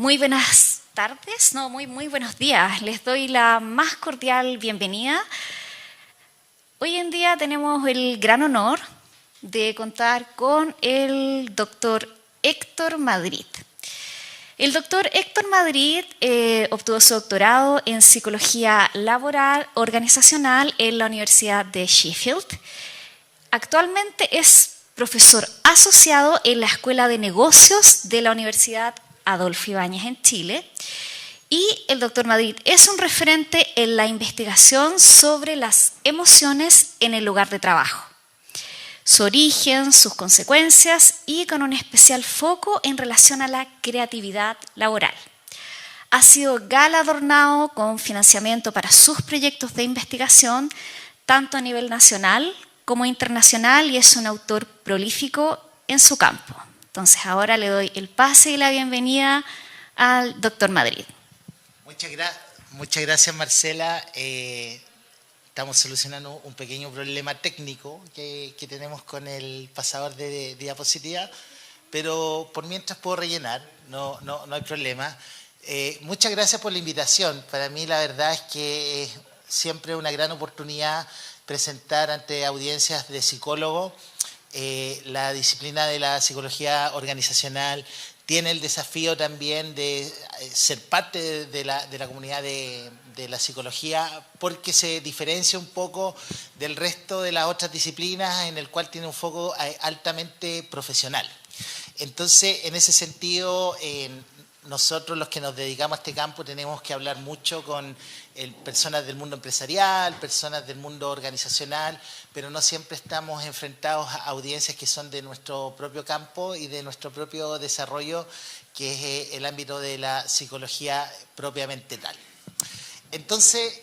Muy buenas tardes, no, muy buenos días. Les doy la más cordial bienvenida. Hoy en día tenemos el gran honor de contar con el doctor Héctor Madrid. El doctor Héctor Madrid obtuvo su doctorado en Psicología Laboral Organizacional en la Universidad de Sheffield. Actualmente es profesor asociado en la Escuela de Negocios de la Universidad Adolfo Ibáñez en Chile. Y el doctor Madrid es un referente en la investigación sobre las emociones en el lugar de trabajo, su origen, sus consecuencias y con un especial foco en relación a la creatividad laboral. Ha sido galardonado con financiamiento para sus proyectos de investigación, tanto a nivel nacional como internacional, y es un autor prolífico en su campo. Entonces ahora le doy el pase y la bienvenida al doctor Madrid. Muchas gracias, Marcela. Estamos solucionando un pequeño problema técnico que tenemos con el pasador de diapositiva, pero por mientras puedo rellenar, no hay problema. Muchas gracias por la invitación. Para mí la verdad es que es siempre una gran oportunidad presentar ante audiencias de psicólogos. La disciplina de la psicología organizacional tiene el desafío también de ser parte de la comunidad de la psicología, porque se diferencia un poco del resto de las otras disciplinas, en el cual tiene un foco altamente profesional. Entonces, en ese sentido, nosotros los que nos dedicamos a este campo tenemos que hablar mucho con personas del mundo empresarial, personas del mundo organizacional, pero no siempre estamos enfrentados a audiencias que son de nuestro propio campo y de nuestro propio desarrollo, que es el ámbito de la psicología propiamente tal. Entonces,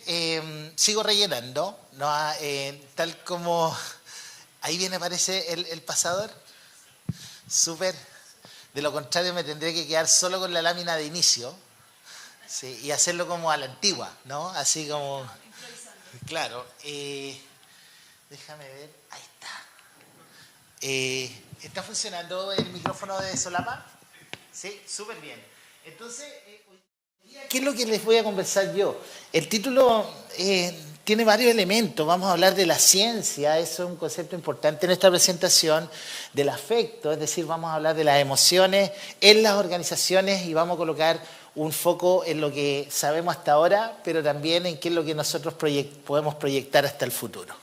sigo rellenando, ¿no? Tal como ahí viene, aparece el pasador. Súper. De lo contrario, me tendré que quedar solo con la lámina de inicio, ¿sí? Y hacerlo como a la antigua, ¿no? Así como... Claro. Déjame ver. Ahí está. ¿Está funcionando el micrófono de solapa? Sí, súper bien. Entonces, ¿qué es lo que les voy a conversar yo? El título tiene varios elementos. Vamos a hablar de la ciencia, eso es un concepto importante en esta presentación, del afecto, es decir, vamos a hablar de las emociones en las organizaciones y vamos a colocar un foco en lo que sabemos hasta ahora, pero también en qué es lo que nosotros podemos proyectar hasta el futuro.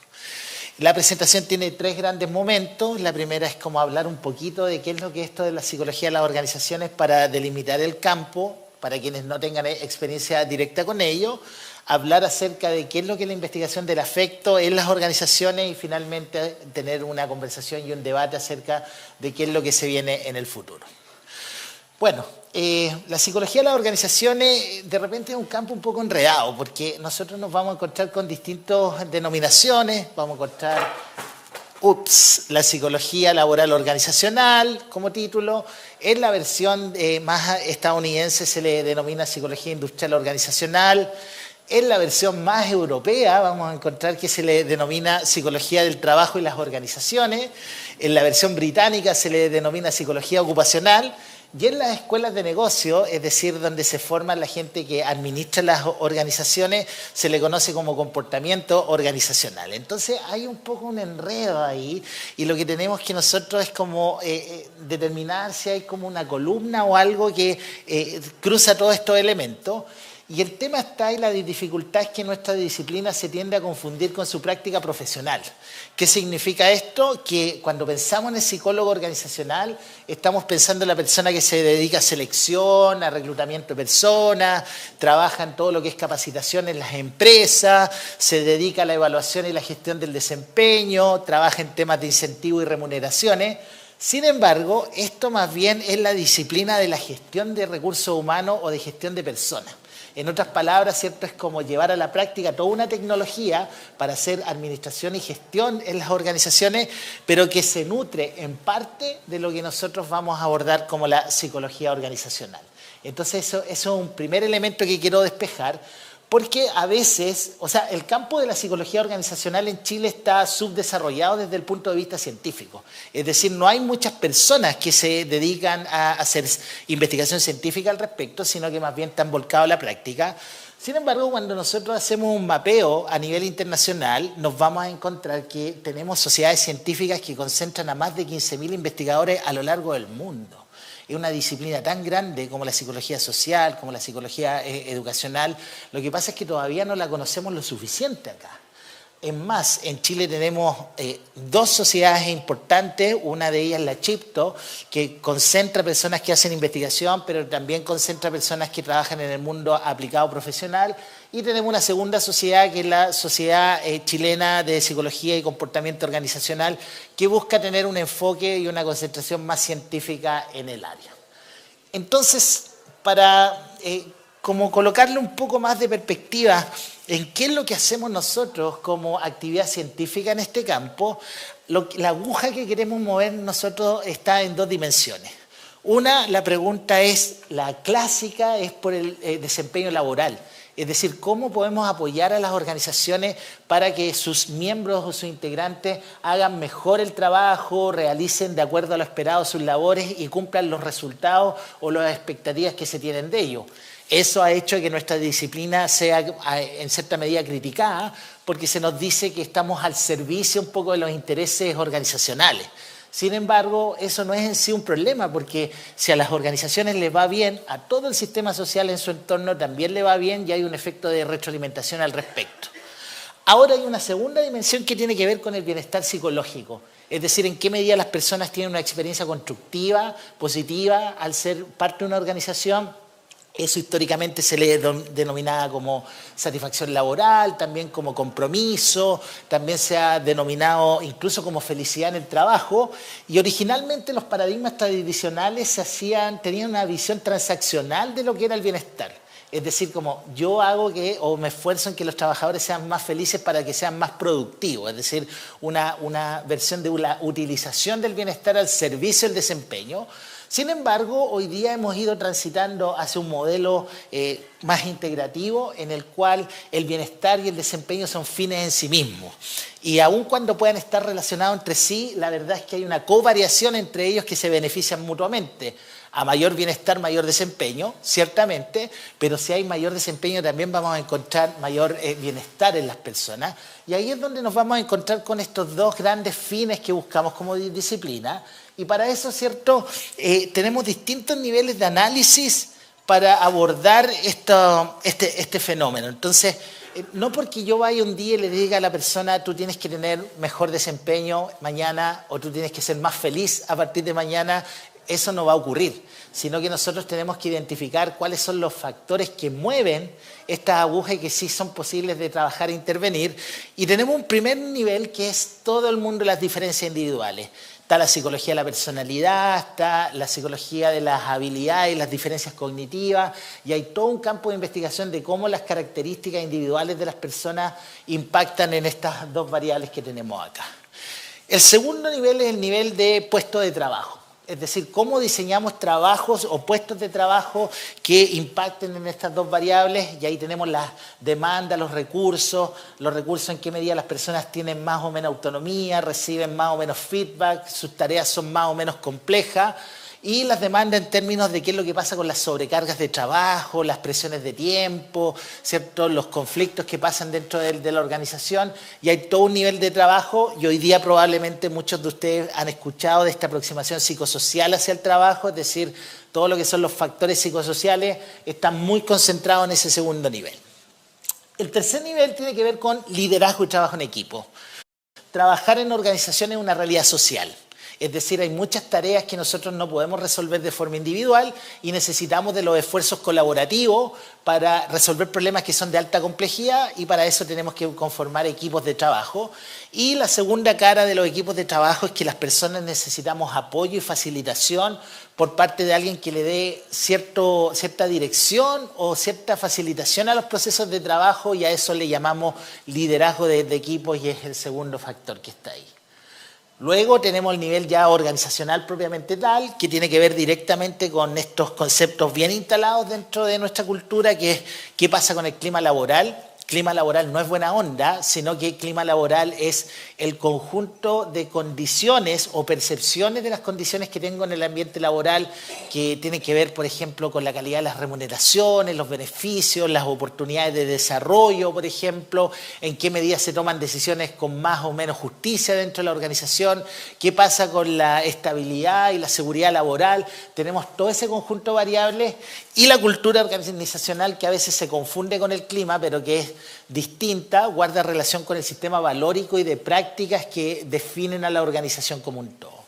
La presentación tiene tres grandes momentos. La primera es como hablar un poquito de qué es lo que es esto de la psicología de las organizaciones para delimitar el campo, para quienes no tengan experiencia directa con ello, hablar acerca de qué es lo que es la investigación del afecto en las organizaciones y finalmente tener una conversación y un debate acerca de qué es lo que se viene en el futuro. Bueno, la psicología de las organizaciones de repente es un campo un poco enredado porque nosotros nos vamos a encontrar con distintas denominaciones, vamos a encontrar la psicología laboral organizacional como título. En la versión más estadounidense se le denomina psicología industrial organizacional. En la versión más europea vamos a encontrar que se le denomina psicología del trabajo y las organizaciones. En la versión británica se le denomina psicología ocupacional. Y en las escuelas de negocio, es decir, donde se forma la gente que administra las organizaciones, se le conoce como comportamiento organizacional. Entonces hay un poco un enredo ahí y lo que tenemos que nosotros es como determinar si hay como una columna o algo que cruza todos estos elementos. Y el tema está en la dificultad es que nuestra disciplina se tiende a confundir con su práctica profesional. ¿Qué significa esto? Que cuando pensamos en el psicólogo organizacional, estamos pensando en la persona que se dedica a selección, a reclutamiento de personas, trabaja en todo lo que es capacitación en las empresas, se dedica a la evaluación y la gestión del desempeño, trabaja en temas de incentivo y remuneraciones. Sin embargo, esto más bien es la disciplina de la gestión de recursos humanos o de gestión de personas. En otras palabras, ¿cierto? Es como llevar a la práctica toda una tecnología para hacer administración y gestión en las organizaciones, pero que se nutre en parte de lo que nosotros vamos a abordar como la psicología organizacional. Entonces, eso es un primer elemento que quiero despejar, Porque a veces, o sea, el campo de la psicología organizacional en Chile está subdesarrollado desde el punto de vista científico. Es decir, no hay muchas personas que se dedican a hacer investigación científica al respecto, sino que más bien están volcados a la práctica. Sin embargo, cuando nosotros hacemos un mapeo a nivel internacional, nos vamos a encontrar que tenemos sociedades científicas que concentran a más de 15.000 investigadores a lo largo del mundo. Es una disciplina tan grande como la psicología social, como la psicología educacional. Lo que pasa es que todavía no la conocemos lo suficiente acá. Es más, en Chile tenemos dos sociedades importantes, una de ellas la CHIPTO, que concentra personas que hacen investigación, pero también concentra personas que trabajan en el mundo aplicado profesional, y tenemos una segunda sociedad que es la Sociedad Chilena de Psicología y Comportamiento Organizacional, que busca tener un enfoque y una concentración más científica en el área. Entonces, para como colocarle un poco más de perspectiva en qué es lo que hacemos nosotros como actividad científica en este campo, la aguja que queremos mover nosotros está en dos dimensiones. Una, la pregunta es, la clásica, es por el desempeño laboral. Es decir, cómo podemos apoyar a las organizaciones para que sus miembros o sus integrantes hagan mejor el trabajo, realicen de acuerdo a lo esperado sus labores y cumplan los resultados o las expectativas que se tienen de ellos. Eso ha hecho que nuestra disciplina sea en cierta medida criticada porque se nos dice que estamos al servicio un poco de los intereses organizacionales. Sin embargo, eso no es en sí un problema, porque si a las organizaciones les va bien, a todo el sistema social en su entorno también le va bien y hay un efecto de retroalimentación al respecto. Ahora hay una segunda dimensión que tiene que ver con el bienestar psicológico, es decir, en qué medida las personas tienen una experiencia constructiva, positiva, al ser parte de una organización. Eso históricamente se le denominaba como satisfacción laboral, también como compromiso, también se ha denominado incluso como felicidad en el trabajo. Y originalmente los paradigmas tradicionales tenían una visión transaccional de lo que era el bienestar. Es decir, como yo hago o me esfuerzo en que los trabajadores sean más felices para que sean más productivos. Es decir, una versión de la utilización del bienestar al servicio del desempeño. Sin embargo, hoy día hemos ido transitando hacia un modelo más integrativo en el cual el bienestar y el desempeño son fines en sí mismos. Y aun cuando puedan estar relacionados entre sí, la verdad es que hay una covariación entre ellos que se benefician mutuamente. A mayor bienestar, mayor desempeño, ciertamente, pero si hay mayor desempeño también vamos a encontrar mayor bienestar en las personas. Y ahí es donde nos vamos a encontrar con estos dos grandes fines que buscamos como disciplina. Y para eso, ¿cierto? Tenemos distintos niveles de análisis para abordar este fenómeno. Entonces, no porque yo vaya un día y le diga a la persona tú tienes que tener mejor desempeño mañana o tú tienes que ser más feliz a partir de mañana, eso no va a ocurrir, sino que nosotros tenemos que identificar cuáles son los factores que mueven estas agujas y que sí son posibles de trabajar e intervenir. Y tenemos un primer nivel que es todo el mundo de las diferencias individuales. Está la psicología de la personalidad, está la psicología de las habilidades y las diferencias cognitivas, y hay todo un campo de investigación de cómo las características individuales de las personas impactan en estas dos variables que tenemos acá. El segundo nivel es el nivel de puesto de trabajo. Es decir, cómo diseñamos trabajos o puestos de trabajo que impacten en estas dos variables, y ahí tenemos las demandas, los recursos en qué medida las personas tienen más o menos autonomía, reciben más o menos feedback, sus tareas son más o menos complejas, y las demandas en términos de qué es lo que pasa con las sobrecargas de trabajo, las presiones de tiempo, ¿cierto? Los conflictos que pasan dentro de la organización, y hay todo un nivel de trabajo, y hoy día probablemente muchos de ustedes han escuchado de esta aproximación psicosocial hacia el trabajo, es decir, todo lo que son los factores psicosociales están muy concentrados en ese segundo nivel. El tercer nivel tiene que ver con liderazgo y trabajo en equipo. Trabajar en organizaciones es una realidad social. Es decir, hay muchas tareas que nosotros no podemos resolver de forma individual y necesitamos de los esfuerzos colaborativos para resolver problemas que son de alta complejidad, y para eso tenemos que conformar equipos de trabajo. Y la segunda cara de los equipos de trabajo es que las personas necesitamos apoyo y facilitación por parte de alguien que le dé cierta dirección o cierta facilitación a los procesos de trabajo, y a eso le llamamos liderazgo de equipos, y es el segundo factor que está ahí. Luego tenemos el nivel ya organizacional propiamente tal, que tiene que ver directamente con estos conceptos bien instalados dentro de nuestra cultura, que es qué pasa con el clima laboral. Clima laboral no es buena onda, sino que clima laboral es el conjunto de condiciones o percepciones de las condiciones que tengo en el ambiente laboral, que tienen que ver, por ejemplo, con la calidad de las remuneraciones, los beneficios, las oportunidades de desarrollo, por ejemplo, en qué medida se toman decisiones con más o menos justicia dentro de la organización, qué pasa con la estabilidad y la seguridad laboral. Tenemos todo ese conjunto de variables y la cultura organizacional, que a veces se confunde con el clima, pero que es distinta, guarda relación con el sistema valórico y de prácticas que definen a la organización como un todo.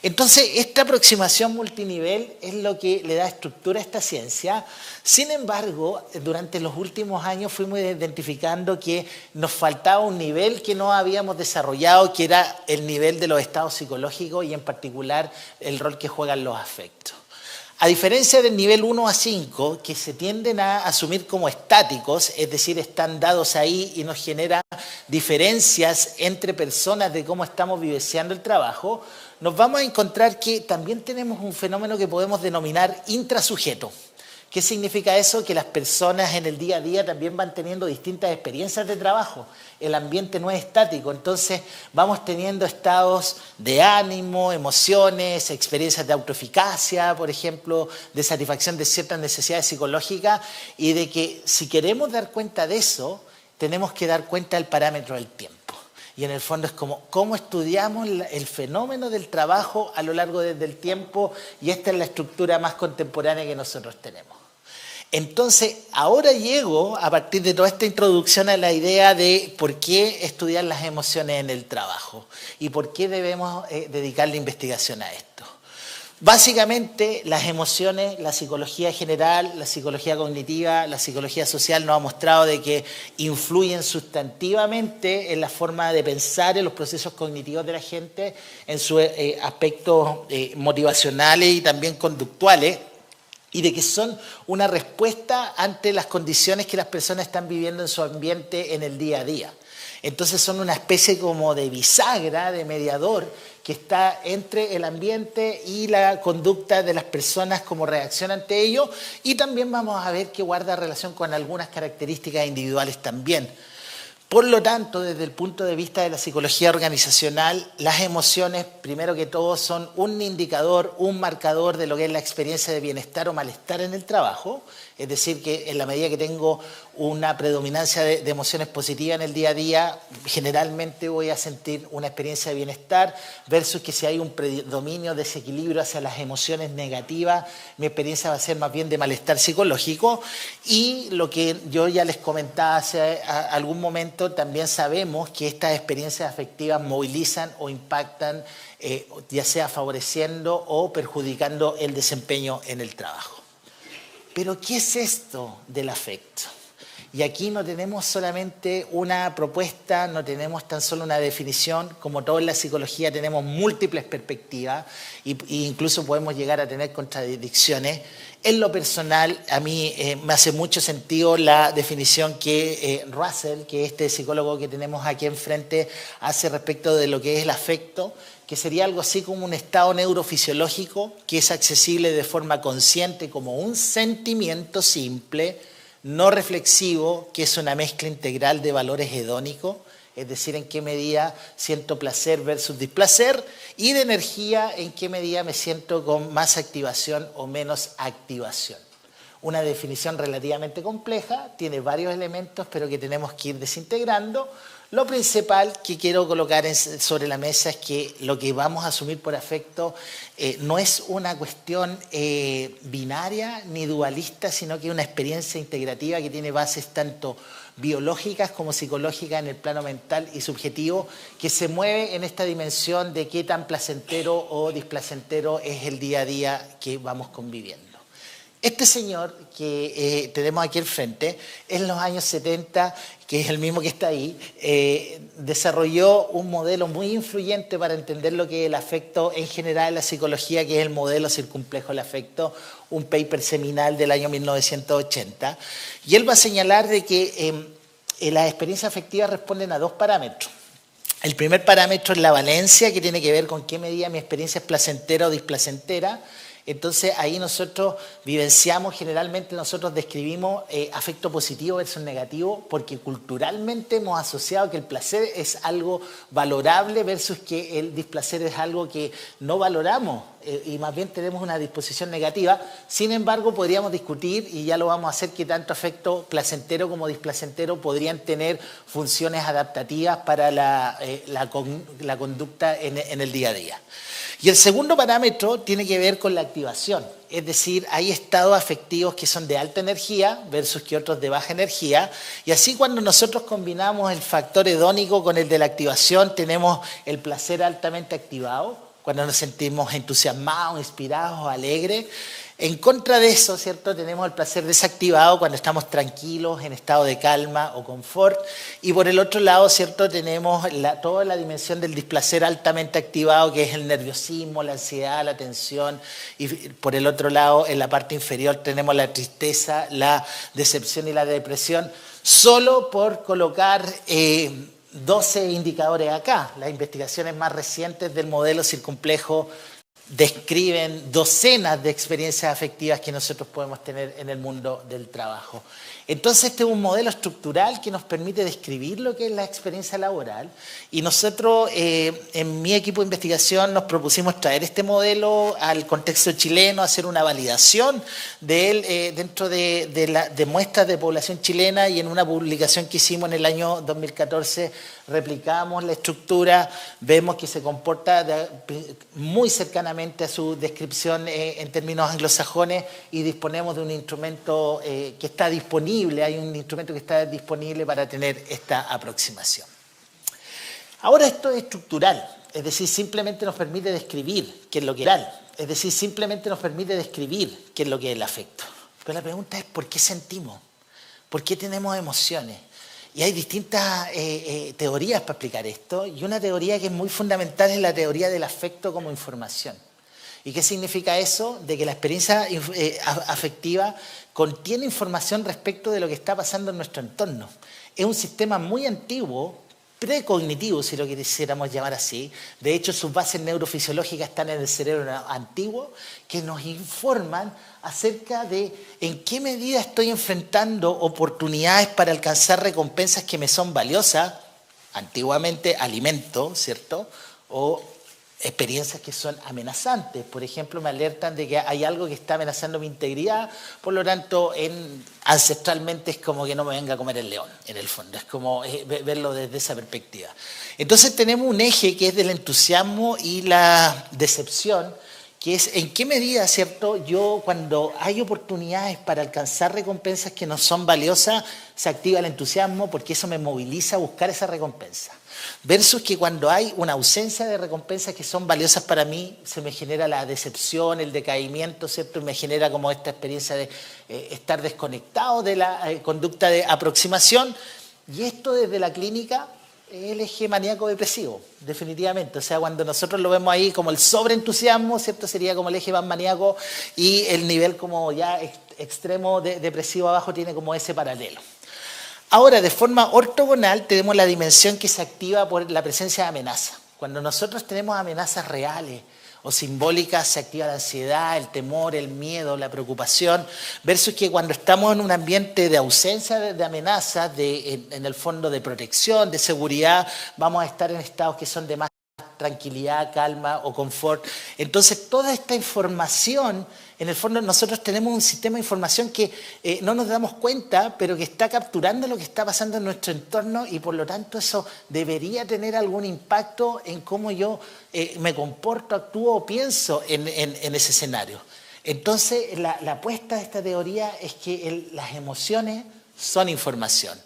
Entonces, esta aproximación multinivel es lo que le da estructura a esta ciencia. Sin embargo, durante los últimos años fuimos identificando que nos faltaba un nivel que no habíamos desarrollado, que era el nivel de los estados psicológicos y en particular el rol que juegan los afectos. A diferencia del nivel 1 a 5, que se tienden a asumir como estáticos, es decir, están dados ahí y nos genera diferencias entre personas de cómo estamos vivenciando el trabajo, nos vamos a encontrar que también tenemos un fenómeno que podemos denominar intrasujeto. ¿Qué significa eso? Que las personas en el día a día también van teniendo distintas experiencias de trabajo. El ambiente no es estático, entonces vamos teniendo estados de ánimo, emociones, experiencias de autoeficacia, por ejemplo, de satisfacción de ciertas necesidades psicológicas, y de que si queremos dar cuenta de eso, tenemos que dar cuenta del parámetro del tiempo. Y en el fondo es como cómo estudiamos el fenómeno del trabajo a lo largo del tiempo, y esta es la estructura más contemporánea que nosotros tenemos. Entonces, ahora llego, a partir de toda esta introducción, a la idea de por qué estudiar las emociones en el trabajo y por qué debemos dedicarle investigación a esto. Básicamente, las emociones, la psicología general, la psicología cognitiva, la psicología social nos ha mostrado de que influyen sustantivamente en la forma de pensar, en los procesos cognitivos de la gente, en sus aspectos motivacionales y también conductuales, y de que son una respuesta ante las condiciones que las personas están viviendo en su ambiente en el día a día. Entonces son una especie como de bisagra, de mediador, que está entre el ambiente y la conducta de las personas como reacción ante ello, y también vamos a ver que guarda relación con algunas características individuales también. Por lo tanto, desde el punto de vista de la psicología organizacional, las emociones, primero que todo, son un indicador, un marcador de lo que es la experiencia de bienestar o malestar en el trabajo. Es decir, que en la medida que tengo una predominancia de emociones positivas en el día a día, generalmente voy a sentir una experiencia de bienestar, versus que si hay un predominio, desequilibrio hacia las emociones negativas, mi experiencia va a ser más bien de malestar psicológico. Y lo que yo ya les comentaba hace algún momento, también sabemos que estas experiencias afectivas movilizan o impactan, ya sea favoreciendo o perjudicando el desempeño en el trabajo. Pero, ¿qué es esto del afecto? Y aquí no tenemos solamente una propuesta, no tenemos tan solo una definición. Como todo en la psicología tenemos múltiples perspectivas e incluso podemos llegar a tener contradicciones. En lo personal, a mí me hace mucho sentido la definición que Russell, que es este psicólogo que tenemos aquí enfrente, hace respecto de lo que es el afecto, que sería algo así como un estado neurofisiológico que es accesible de forma consciente como un sentimiento simple, no reflexivo, que es una mezcla integral de valores hedónicos, es decir, en qué medida siento placer versus displacer, y de energía, en qué medida me siento con más activación o menos activación. Una definición relativamente compleja, tiene varios elementos, pero que tenemos que ir desintegrando. Lo principal que quiero colocar sobre la mesa es que lo que vamos a asumir por afecto no es una cuestión binaria ni dualista, sino que es una experiencia integrativa que tiene bases tanto biológicas como psicológicas en el plano mental y subjetivo, que se mueve en esta dimensión de qué tan placentero o displacentero es el día a día que vamos conviviendo. Este señor que tenemos aquí al frente, en los años 70, que es el mismo que está ahí, desarrolló un modelo muy influyente para entender lo que es el afecto en general en la psicología, que es el modelo circunplejo del afecto, un paper seminal del año 1980. Y él va a señalar de que las experiencias afectivas responden a dos parámetros. El primer parámetro es la valencia, que tiene que ver con qué medida mi experiencia es placentera o displacentera. Entonces ahí nosotros vivenciamos, generalmente nosotros describimos afecto positivo versus negativo, porque culturalmente hemos asociado que el placer es algo valorable versus que el displacer es algo que no valoramos y más bien tenemos una disposición negativa. Sin embargo, podríamos discutir, y ya lo vamos a hacer, que tanto afecto placentero como displacentero podrían tener funciones adaptativas para la conducta en el día a día. Y el segundo parámetro tiene que ver con la activación, es decir, hay estados afectivos que son de alta energía versus que otros de baja energía, y así cuando nosotros combinamos el factor hedónico con el de la activación, tenemos el placer altamente activado, cuando nos sentimos entusiasmados, inspirados, alegres. En contra de eso, ¿cierto?, tenemos el placer desactivado cuando estamos tranquilos, en estado de calma o confort. Y por el otro lado, ¿cierto?, tenemos toda la dimensión del displacer altamente activado, que es el nerviosismo, la ansiedad, la tensión. Y por el otro lado, en la parte inferior, tenemos la tristeza, la decepción y la depresión. Solo por colocar 12 indicadores acá. Las investigaciones más recientes del modelo circunplejo describen docenas de experiencias afectivas que nosotros podemos tener en el mundo del trabajo. Entonces este es un modelo estructural que nos permite describir lo que es la experiencia laboral, y nosotros en mi equipo de investigación nos propusimos traer este modelo al contexto chileno, hacer una validación de él dentro de muestras de población chilena, y en una publicación que hicimos en el año 2014 replicamos la estructura, vemos que se comporta muy cercanamente a su descripción en términos anglosajones, y disponemos de un instrumento que está disponible, hay un instrumento que está disponible para tener esta aproximación. Ahora esto es estructural, es decir, simplemente nos permite describir qué es lo que es real, es decir, simplemente nos permite describir qué es lo que es el afecto. Pero la pregunta es, ¿por qué sentimos? ¿Por qué tenemos emociones? Y hay distintas teorías para explicar esto, y una teoría que es muy fundamental es la teoría del afecto como información. ¿Y qué significa eso? De que la experiencia afectiva contiene información respecto de lo que está pasando en nuestro entorno. Es un sistema muy antiguo, precognitivo, si lo quisiéramos llamar así. De hecho, sus bases neurofisiológicas están en el cerebro antiguo, que nos informan acerca de en qué medida estoy enfrentando oportunidades para alcanzar recompensas que me son valiosas, antiguamente alimento, ¿cierto?, o experiencias que son amenazantes. Por ejemplo, me alertan de que hay algo que está amenazando mi integridad, por lo tanto, ancestralmente es como que no me venga a comer el león, en el fondo, es como verlo desde esa perspectiva. Entonces tenemos un eje que es del entusiasmo y la decepción, que es en qué medida, ¿cierto?, yo cuando hay oportunidades para alcanzar recompensas que no son valiosas, se activa el entusiasmo porque eso me moviliza a buscar esa recompensa. Versus que cuando hay una ausencia de recompensas que son valiosas para mí, se me genera la decepción, el decaimiento, ¿cierto? Y me genera como esta experiencia de estar desconectado de la conducta de aproximación. Y esto desde la clínica es el eje maníaco-depresivo, definitivamente. O sea, cuando nosotros lo vemos ahí como el sobreentusiasmo, ¿cierto?, sería como el eje más maníaco, y el nivel como ya extremo depresivo abajo tiene como ese paralelo. Ahora, de forma ortogonal, tenemos la dimensión que se activa por la presencia de amenaza. Cuando nosotros tenemos amenazas reales o simbólicas, se activa la ansiedad, el temor, el miedo, la preocupación, versus que cuando estamos en un ambiente de ausencia de amenazas, en el fondo de protección, de seguridad, vamos a estar en estados que son de más tranquilidad, calma o confort. Entonces, toda esta información, en el fondo nosotros tenemos un sistema de información que no nos damos cuenta, pero que está capturando lo que está pasando en nuestro entorno, y por lo tanto eso debería tener algún impacto en cómo yo me comporto, actúo o pienso en ese escenario. Entonces, la apuesta de esta teoría es que las emociones son información.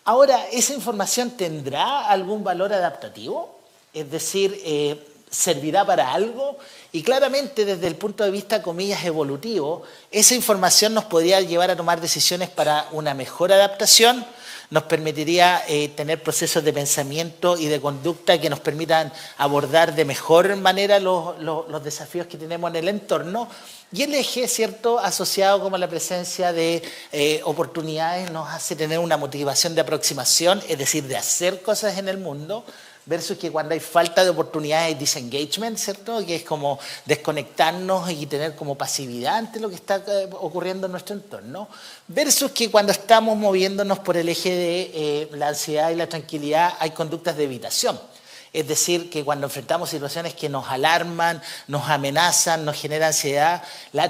Ahora, ¿esa información tendrá algún valor adaptativo? Es decir, ¿servirá para algo? Y claramente desde el punto de vista, comillas, evolutivo, esa información nos podría llevar a tomar decisiones para una mejor adaptación, nos permitiría tener procesos de pensamiento y de conducta que nos permitan abordar de mejor manera los desafíos que tenemos en el entorno. Y el eje, ¿cierto?, asociado como a la presencia de oportunidades, nos hace tener una motivación de aproximación, es decir, de hacer cosas en el mundo, versus que cuando hay falta de oportunidades, disengagement, ¿cierto? Que es como desconectarnos y tener como pasividad ante lo que está ocurriendo en nuestro entorno, versus que cuando estamos moviéndonos por el eje de la ansiedad y la tranquilidad hay conductas de evitación. Es decir, que cuando enfrentamos situaciones que nos alarman, nos amenazan, nos generan ansiedad, la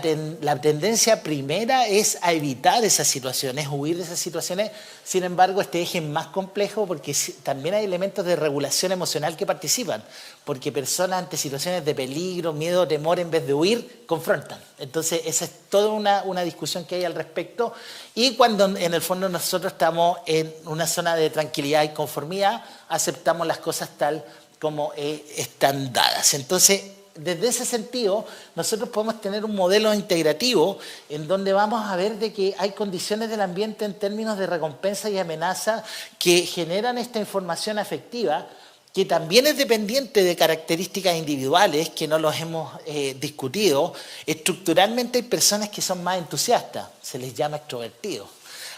tendencia primera es a evitar esas situaciones, huir de esas situaciones. Sin embargo, este eje es más complejo porque también hay elementos de regulación emocional que participan, porque personas ante situaciones de peligro, miedo, temor, en vez de huir, confrontan. Entonces, esa es toda una discusión que hay al respecto. Y cuando en el fondo nosotros estamos en una zona de tranquilidad y conformidad, aceptamos las cosas tal como están dadas. Entonces, desde ese sentido, nosotros podemos tener un modelo integrativo en donde vamos a ver de que hay condiciones del ambiente en términos de recompensa y amenaza que generan esta información afectiva, que también es dependiente de características individuales que no los hemos discutido. Estructuralmente hay personas que son más entusiastas, se les llama extrovertidos.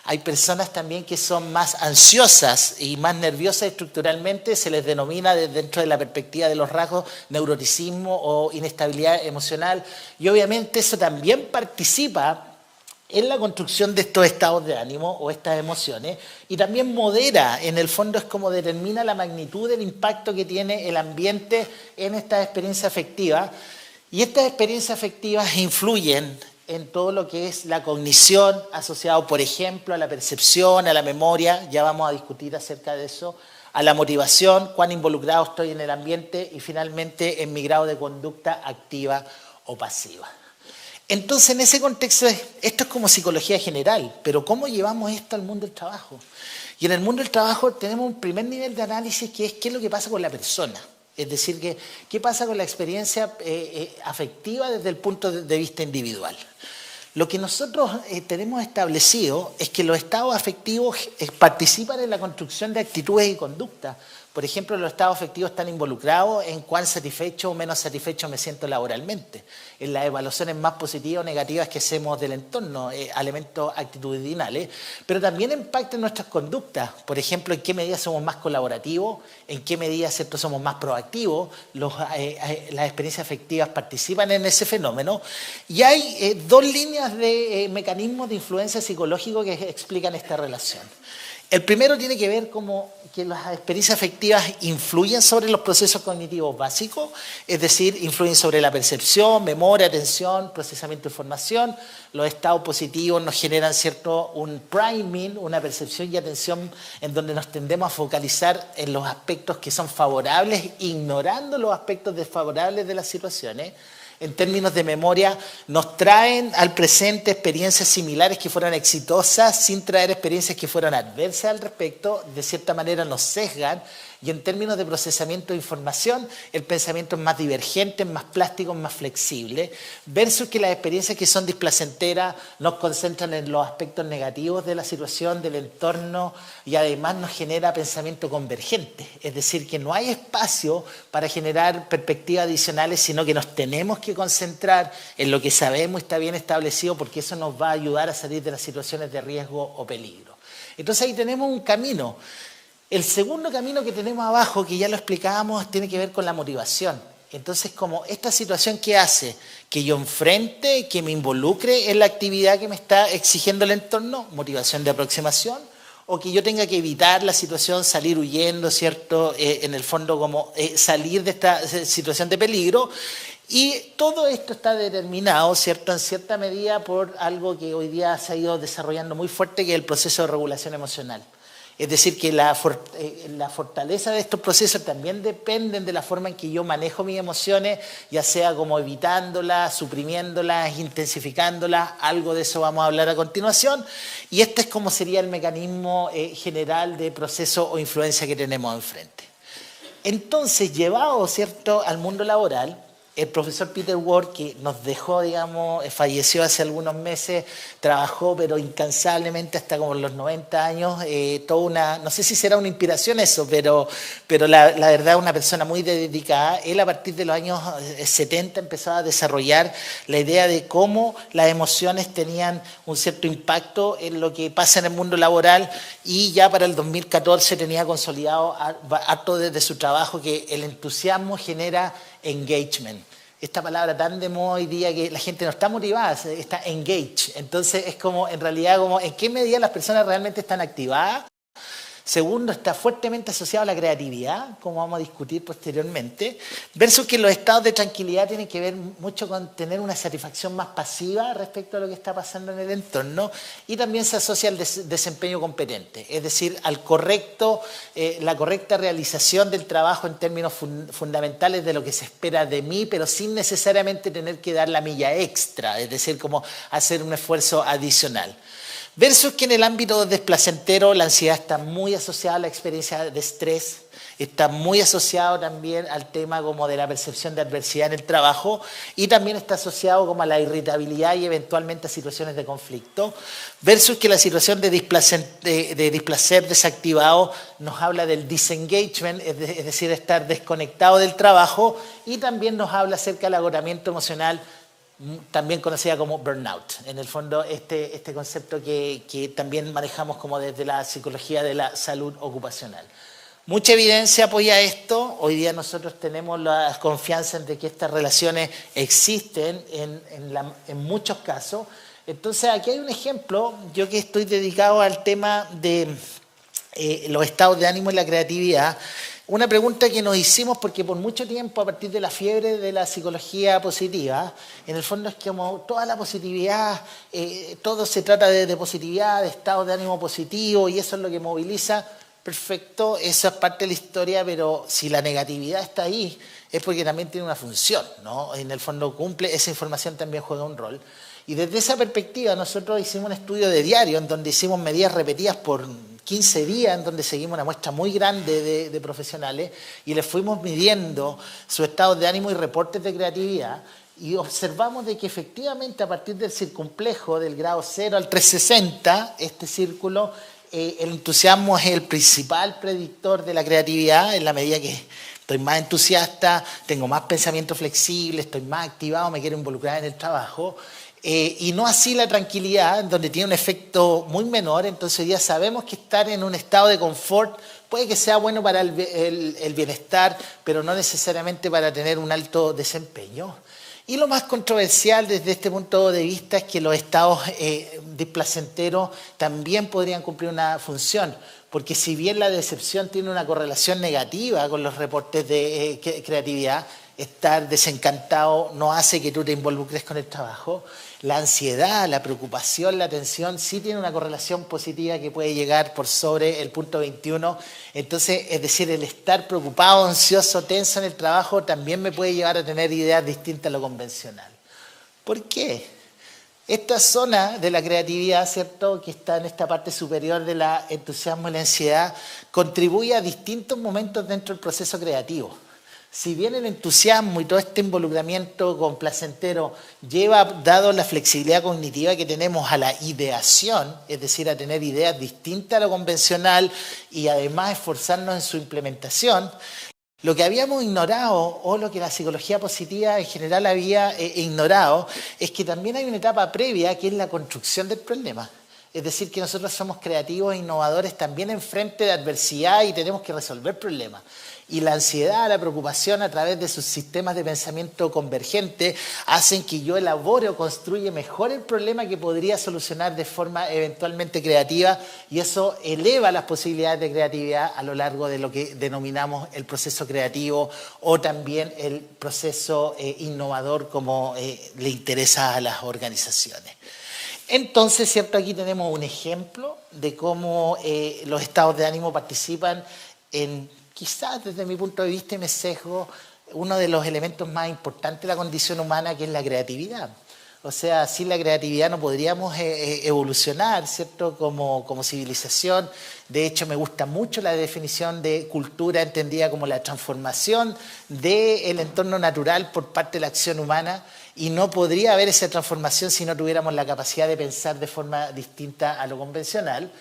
Hay personas también que son más ansiosas y más nerviosas estructuralmente, se les denomina dentro de la perspectiva de los rasgos neuroticismo o inestabilidad emocional, y obviamente eso también participa en la construcción de estos estados de ánimo o estas emociones, y también modera, en el fondo es como determina la magnitud del impacto que tiene el ambiente en estas experiencias afectivas, y estas experiencias afectivas influyen en todo lo que es la cognición asociado, por ejemplo, a la percepción, a la memoria, ya vamos a discutir acerca de eso, a la motivación, cuán involucrado estoy en el ambiente y finalmente en mi grado de conducta activa o pasiva. Entonces, en ese contexto, esto es como psicología general, pero ¿cómo llevamos esto al mundo del trabajo? Y en el mundo del trabajo tenemos un primer nivel de análisis que es qué es lo que pasa con la persona. Es decir, qué pasa con la experiencia afectiva desde el punto de vista individual. Lo que nosotros tenemos establecido es que los estados afectivos participan en la construcción de actitudes y conductas. Por ejemplo, los estados afectivos están involucrados en cuán satisfecho o menos satisfecho me siento laboralmente, en las evaluaciones más positivas o negativas que hacemos del entorno, elementos actitudinales, pero también impactan nuestras conductas. Por ejemplo, en qué medida somos más colaborativos, en qué medida, ¿cierto?, somos más proactivos. Las experiencias afectivas participan en ese fenómeno. Y hay dos líneas de mecanismos de influencia psicológico que explican esta relación. El primero tiene que ver como que las experiencias afectivas influyen sobre los procesos cognitivos básicos, es decir, influyen sobre la percepción, memoria, atención, procesamiento de información. Los estados positivos nos generan un priming, una percepción y atención en donde nos tendemos a focalizar en los aspectos que son favorables, ignorando los aspectos desfavorables de las situaciones. En términos de memoria, nos traen al presente experiencias similares que fueron exitosas sin traer experiencias que fueron adversas al respecto, de cierta manera nos sesgan, y en términos de procesamiento de información, el pensamiento es más divergente, más plástico, más flexible, versus que las experiencias que son displacenteras nos concentran en los aspectos negativos de la situación, del entorno, y además nos genera pensamiento convergente, es decir, que no hay espacio para generar perspectivas adicionales, sino que nos tenemos que concentrar en lo que sabemos y está bien establecido, porque eso nos va a ayudar a salir de las situaciones de riesgo o peligro. Entonces ahí tenemos un camino. El segundo camino que tenemos abajo, que ya lo explicábamos, tiene que ver con la motivación. Entonces, como esta situación que hace que yo enfrente, que me involucre en la actividad que me está exigiendo el entorno, motivación de aproximación, o que yo tenga que evitar la situación, salir huyendo, ¿cierto? En el fondo, como salir de esta situación de peligro. Y todo esto está determinado, ¿cierto?, en cierta medida por algo que hoy día se ha ido desarrollando muy fuerte, que es el proceso de regulación emocional. Es decir, que la fortaleza de estos procesos también dependen de la forma en que yo manejo mis emociones, ya sea como evitándolas, suprimiéndolas, intensificándolas. Algo de eso vamos a hablar a continuación. Y este es como sería el mecanismo general de proceso o influencia que tenemos enfrente. Entonces, llevado, ¿cierto?, al mundo laboral, el profesor Peter Ward, que nos dejó, digamos, falleció hace algunos meses, trabajó pero incansablemente hasta como los 90 años, toda una, no sé si será una inspiración eso, pero la verdad una persona muy dedicada. Él a partir de los años 70 empezó a desarrollar la idea de cómo las emociones tenían un cierto impacto en lo que pasa en el mundo laboral, y ya para el 2014 tenía consolidado harto desde su trabajo que el entusiasmo genera engagement. Esta palabra tan de moda hoy día que la gente no está motivada, está engaged. Entonces es como, en realidad, como en qué medida las personas realmente están activadas. Segundo, está fuertemente asociado a la creatividad, como vamos a discutir posteriormente, versus que los estados de tranquilidad tienen que ver mucho con tener una satisfacción más pasiva respecto a lo que está pasando en el entorno, y también se asocia al desempeño competente, es decir, al correcto, la correcta realización del trabajo en términos fundamentales de lo que se espera de mí, pero sin necesariamente tener que dar la milla extra, es decir, como hacer un esfuerzo adicional. Versus que en el ámbito desplacentero la ansiedad está muy asociada a la experiencia de estrés, está muy asociado también al tema como de la percepción de adversidad en el trabajo, y también está asociado como a la irritabilidad y eventualmente a situaciones de conflicto. Versus que la situación de displacer desactivado nos habla del disengagement, es decir, estar desconectado del trabajo, y también nos habla acerca del agotamiento emocional, también conocida como burnout. En el fondo, este concepto que también manejamos como desde la psicología de la salud ocupacional. Mucha evidencia apoya esto. Hoy día nosotros tenemos la confianza en de que estas relaciones existen en muchos casos. Entonces, aquí hay un ejemplo. Yo que estoy dedicado al tema de los estados de ánimo y la creatividad, una pregunta que nos hicimos porque por mucho tiempo, a partir de la fiebre de la psicología positiva, en el fondo es como toda la positividad, todo se trata de positividad, de estado de ánimo positivo, y eso es lo que moviliza. Perfecto, esa es parte de la historia, pero si la negatividad está ahí, es porque también tiene una función, ¿no? En el fondo cumple, esa información también juega un rol. Y desde esa perspectiva nosotros hicimos un estudio de diario en donde hicimos medidas repetidas por 15 días, en donde seguimos una muestra muy grande de profesionales, y les fuimos midiendo su estado de ánimo y reportes de creatividad, y observamos de que efectivamente a partir del circunplejo del grado 0 al 360, este círculo, el entusiasmo es el principal predictor de la creatividad. En la medida que estoy más entusiasta, tengo más pensamiento flexible, estoy más activado, me quiero involucrar en el trabajo. Y no así la tranquilidad, donde tiene un efecto muy menor. Entonces ya sabemos que estar en un estado de confort puede que sea bueno para el bienestar, pero no necesariamente para tener un alto desempeño. Y lo más controversial desde este punto de vista es que los estados displacenteros también podrían cumplir una función, porque si bien la decepción tiene una correlación negativa con los reportes de creatividad, estar desencantado no hace que tú te involucres con el trabajo. La ansiedad, la preocupación, la tensión sí tiene una correlación positiva que puede llegar por sobre el punto 21. Entonces, es decir, el estar preocupado, ansioso, tenso en el trabajo también me puede llevar a tener ideas distintas a lo convencional. ¿Por qué? Esta zona de la creatividad, ¿cierto?, que está en esta parte superior del entusiasmo y la ansiedad, contribuye a distintos momentos dentro del proceso creativo. Si bien el entusiasmo y todo este involucramiento con placentero lleva, dado la flexibilidad cognitiva que tenemos, a la ideación, es decir, a tener ideas distintas a lo convencional y además esforzarnos en su implementación, lo que habíamos ignorado, o lo que la psicología positiva en general había ignorado, es que también hay una etapa previa que es la construcción del problema. Es decir, que nosotros somos creativos e innovadores también en frente de adversidad y tenemos que resolver problemas. Y la ansiedad, la preocupación a través de sus sistemas de pensamiento convergente hacen que yo elabore o construya mejor el problema que podría solucionar de forma eventualmente creativa, y eso eleva las posibilidades de creatividad a lo largo de lo que denominamos el proceso creativo, o también el proceso innovador, como le interesa a las organizaciones. Entonces, ¿cierto? Aquí tenemos un ejemplo de cómo los estados de ánimo participan en, quizás desde mi punto de vista y me sesgo, uno de los elementos más importantes de la condición humana, que es la creatividad. O sea, sin la creatividad no podríamos evolucionar, ¿cierto? Como civilización. De hecho, me gusta mucho la definición de cultura entendida como la transformación del entorno natural por parte de la acción humana, y no podría haber esa transformación si no tuviéramos la capacidad de pensar de forma distinta a lo convencional.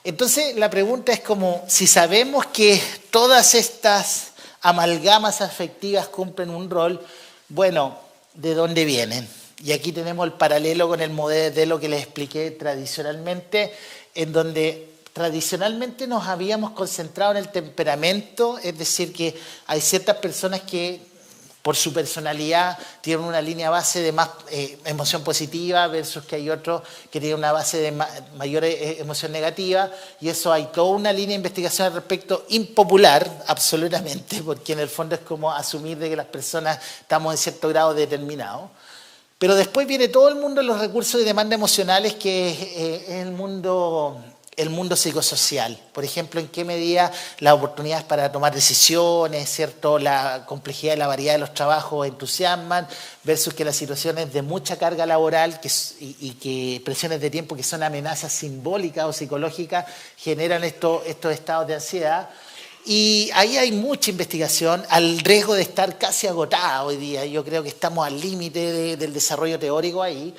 Entonces, la pregunta es como, si sabemos que todas estas amalgamas afectivas cumplen un rol, bueno, ¿de dónde vienen? Y aquí tenemos el paralelo con el modelo que les expliqué tradicionalmente, en donde tradicionalmente nos habíamos concentrado en el temperamento, es decir, que hay ciertas personas que por su personalidad tienen una línea base de más emoción positiva versus que hay otros que tienen una base de mayor emoción negativa, y eso hay toda una línea de investigación al respecto impopular, absolutamente, porque en el fondo es como asumir de que las personas estamos en cierto grado determinados. Pero después viene todo el mundo de los recursos y demandas emocionales, que es el mundo psicosocial. Por ejemplo, en qué medida las oportunidades para tomar decisiones, ¿cierto? La complejidad y la variedad de los trabajos entusiasman, versus que las situaciones de mucha carga laboral y que presiones de tiempo que son amenazas simbólicas o psicológicas generan estos estados de ansiedad. Y ahí hay mucha investigación al riesgo de estar casi agotada hoy día. Yo creo que estamos al límite del desarrollo teórico ahí.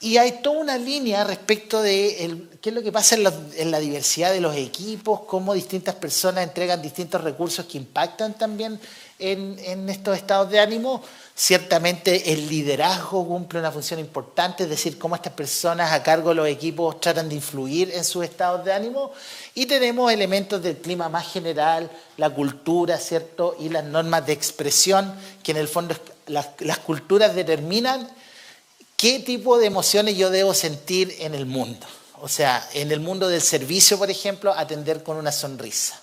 Y hay toda una línea respecto de qué es lo que pasa en la diversidad de los equipos, cómo distintas personas entregan distintos recursos que impactan también en estos estados de ánimo. Ciertamente el liderazgo cumple una función importante, es decir, cómo estas personas a cargo de los equipos tratan de influir en sus estados de ánimo. Y tenemos elementos del clima más general, la cultura, ¿cierto? Y las normas de expresión, que en el fondo las culturas determinan qué tipo de emociones yo debo sentir en el mundo. O sea, en el mundo del servicio, por ejemplo, atender con una sonrisa.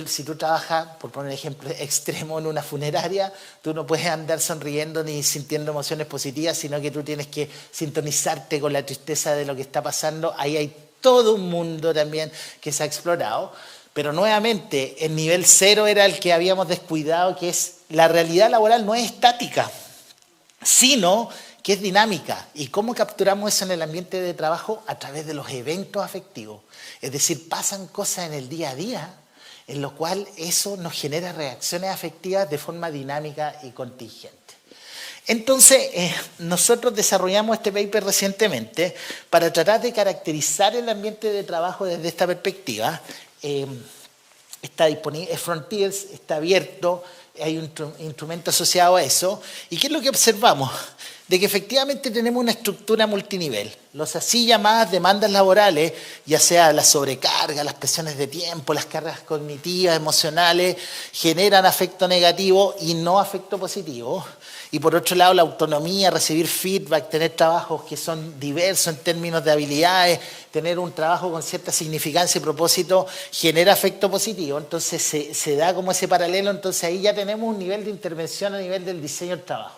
Si tú trabajas, por poner un ejemplo extremo, en una funeraria, tú no puedes andar sonriendo ni sintiendo emociones positivas, sino que tú tienes que sintonizarte con la tristeza de lo que está pasando. Ahí hay todo un mundo también que se ha explorado. Pero nuevamente, el nivel cero era el que habíamos descuidado, que es la realidad laboral no es estática, sino que es dinámica. ¿Y cómo capturamos eso en el ambiente de trabajo? A través de los eventos afectivos. Es decir, pasan cosas en el día a día, en lo cual eso nos genera reacciones afectivas de forma dinámica y contingente. Entonces, nosotros desarrollamos este paper recientemente para tratar de caracterizar el ambiente de trabajo desde esta perspectiva. Está disponible, es Frontiers, está abierto, hay un instrumento asociado a eso. ¿Y qué es lo que observamos? De que efectivamente tenemos una estructura multinivel. Las así llamadas demandas laborales, ya sea la sobrecarga, las presiones de tiempo, las cargas cognitivas, emocionales, generan afecto negativo y no afecto positivo. Y por otro lado, la autonomía, recibir feedback, tener trabajos que son diversos en términos de habilidades, tener un trabajo con cierta significancia y propósito, genera afecto positivo. Entonces se da como ese paralelo, entonces ahí ya tenemos un nivel de intervención a nivel del diseño del trabajo.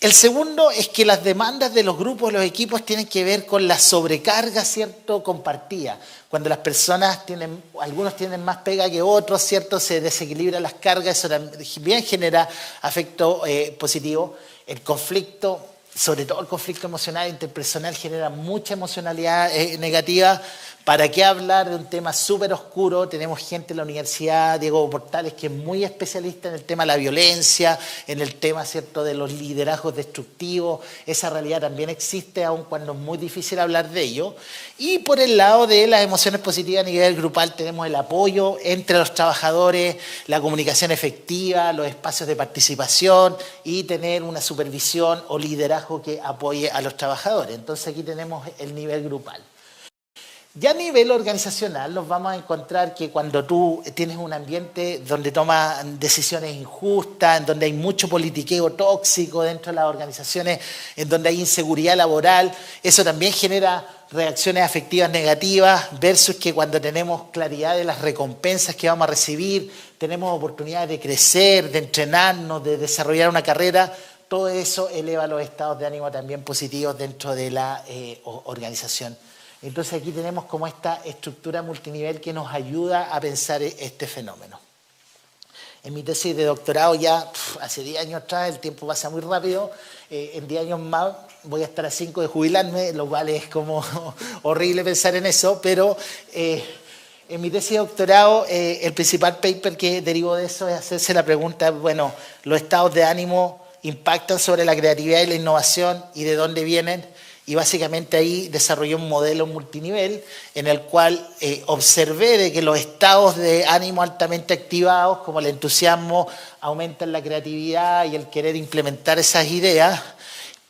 El segundo es que las demandas de los grupos, de los equipos, tienen que ver con la sobrecarga, ¿cierto?, compartida. Cuando las personas algunos tienen más pega que otros, ¿cierto?, se desequilibran las cargas, eso también genera afecto positivo. El conflicto, sobre todo el conflicto emocional interpersonal, genera mucha emocionalidad negativa. ¿Para qué hablar de un tema súper oscuro? Tenemos gente en la universidad, Diego Portales, que es muy especialista en el tema de la violencia, en el tema, ¿cierto?, de los liderazgos destructivos. Esa realidad también existe, aun cuando es muy difícil hablar de ello. Y por el lado de las emociones positivas a nivel grupal tenemos el apoyo entre los trabajadores, la comunicación efectiva, los espacios de participación y tener una supervisión o liderazgo que apoye a los trabajadores. Entonces aquí tenemos el nivel grupal. Ya a nivel organizacional nos vamos a encontrar que cuando tú tienes un ambiente donde tomas decisiones injustas, en donde hay mucho politiqueo tóxico dentro de las organizaciones, en donde hay inseguridad laboral, eso también genera reacciones afectivas negativas, versus que cuando tenemos claridad de las recompensas que vamos a recibir, tenemos oportunidades de crecer, de entrenarnos, de desarrollar una carrera. Todo eso eleva los estados de ánimo también positivos dentro de la organización. Entonces aquí tenemos como esta estructura multinivel que nos ayuda a pensar este fenómeno. En mi tesis de doctorado ya hace 10 años atrás, el tiempo pasa muy rápido, en 10 años más voy a estar a 5 de jubilarme, lo cual es como horrible pensar en eso, pero en mi tesis de doctorado el principal paper que derivó de eso es hacerse la pregunta, bueno, los estados de ánimo impactan sobre la creatividad y la innovación y de dónde vienen. Y básicamente ahí desarrollé un modelo multinivel en el cual observé de que los estados de ánimo altamente activados, como el entusiasmo, aumentan la creatividad y el querer implementar esas ideas,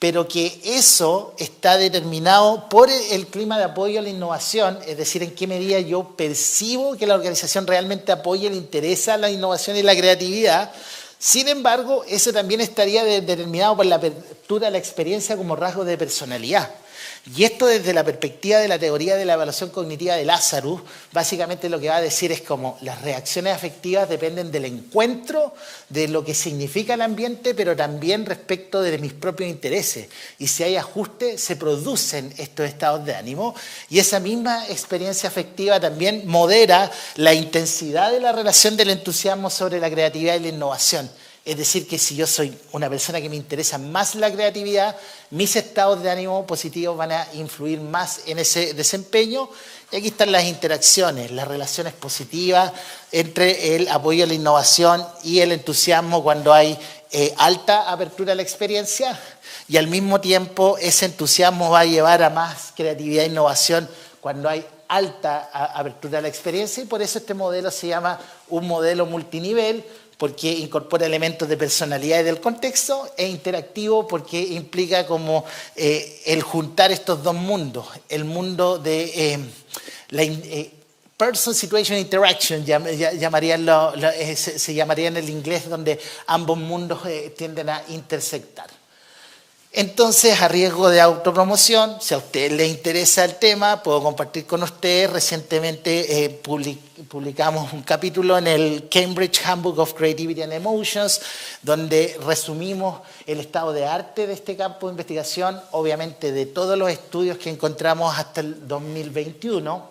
pero que eso está determinado por el clima de apoyo a la innovación, es decir, en qué medida yo percibo que la organización realmente apoya y le interesa la innovación y la creatividad. Sin embargo, eso también estaría determinado por la apertura a la experiencia como rasgo de personalidad. Y esto desde la perspectiva de la teoría de la evaluación cognitiva de Lazarus, básicamente lo que va a decir es como las reacciones afectivas dependen del encuentro, de lo que significa el ambiente, pero también respecto de mis propios intereses. Y si hay ajuste, se producen estos estados de ánimo. Y esa misma experiencia afectiva también modera la intensidad de la relación del entusiasmo sobre la creatividad y la innovación. Es decir, que si yo soy una persona que me interesa más la creatividad, mis estados de ánimo positivos van a influir más en ese desempeño. Y aquí están las interacciones, las relaciones positivas entre el apoyo a la innovación y el entusiasmo cuando hay alta apertura a la experiencia, y al mismo tiempo ese entusiasmo va a llevar a más creatividad e innovación cuando hay alta apertura a la experiencia, y por eso este modelo se llama un modelo multinivel, porque incorpora elementos de personalidad y del contexto, e interactivo porque implica como el juntar estos dos mundos, el mundo de person situation interaction, se llamaría en el inglés, donde ambos mundos tienden a intersectar. Entonces, a riesgo de autopromoción, si a usted le interesa el tema, puedo compartir con usted. Recientemente publicamos un capítulo en el Cambridge Handbook of Creativity and Emotions, donde resumimos el estado de arte de este campo de investigación, obviamente de todos los estudios que encontramos hasta el 2021.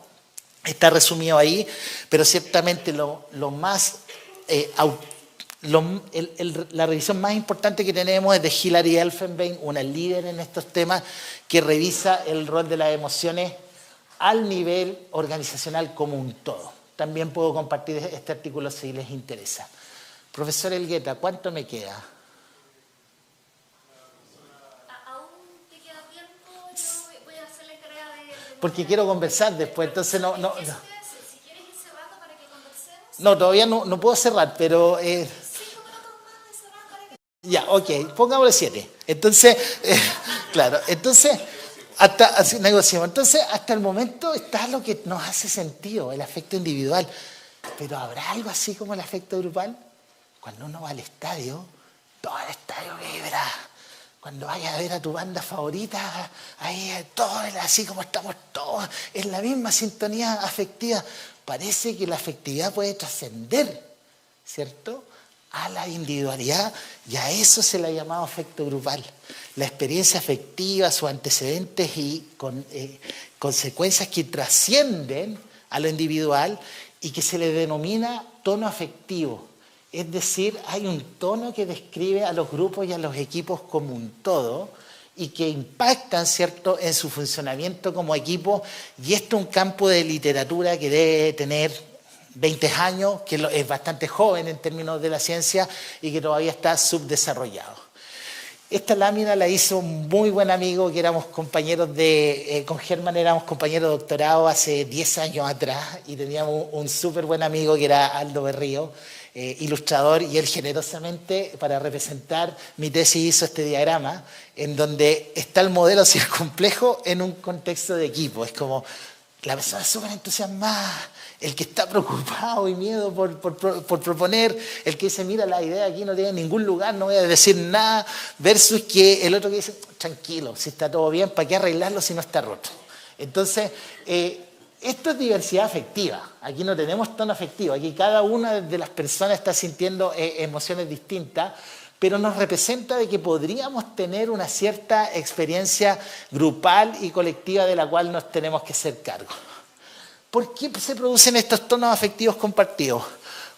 Está resumido ahí, pero ciertamente lo más la revisión más importante que tenemos es de Hilary Elfenbein, una líder en estos temas, que revisa el rol de las emociones al nivel organizacional como un todo. También puedo compartir este artículo si les interesa. Profesor Elgueta, ¿cuánto me queda? ¿Aún te queda tiempo? Yo voy a hacer la encargada de... Porque quiero conversar después, entonces no. Si quieres ir cerrando para que conversemos. No, todavía no puedo cerrar, pero... Ya, ok, pongámosle 7. Entonces, claro, entonces, así negociamos. Entonces, hasta el momento está lo que nos hace sentido, el afecto individual. Pero ¿habrá algo así como el afecto grupal? Cuando uno va al estadio, todo el estadio vibra. Cuando vayas a ver a tu banda favorita, ahí todo así como estamos todos, en la misma sintonía afectiva. Parece que la afectividad puede trascender, ¿cierto?, a la individualidad, y a eso se le ha llamado afecto grupal. La experiencia afectiva, sus antecedentes y consecuencias que trascienden a lo individual y que se le denomina tono afectivo. Es decir, hay un tono que describe a los grupos y a los equipos como un todo y que impactan, ¿cierto?, en su funcionamiento como equipo, y esto es un campo de literatura que debe tener 20 años, que es bastante joven en términos de la ciencia y que todavía está subdesarrollado. Esta lámina la hizo un muy buen amigo que éramos compañeros con Germán éramos compañeros de doctorado hace 10 años atrás, y teníamos un súper buen amigo que era Aldo Berrío, ilustrador, y él generosamente, para representar mi tesis, hizo este diagrama en donde está el modelo circunplejo en un contexto de equipo. Es como la persona súper entusiasmada, el que está preocupado y miedo por proponer, el que dice, mira, la idea aquí no tiene ningún lugar, no voy a decir nada, versus que el otro que dice, tranquilo, si está todo bien, ¿para qué arreglarlo si no está roto? Entonces, esto es diversidad afectiva. Aquí no tenemos tono afectivo, aquí cada una de las personas está sintiendo emociones distintas, pero nos representa de que podríamos tener una cierta experiencia grupal y colectiva de la cual nos tenemos que hacer cargo. ¿Por qué se producen estos tonos afectivos compartidos?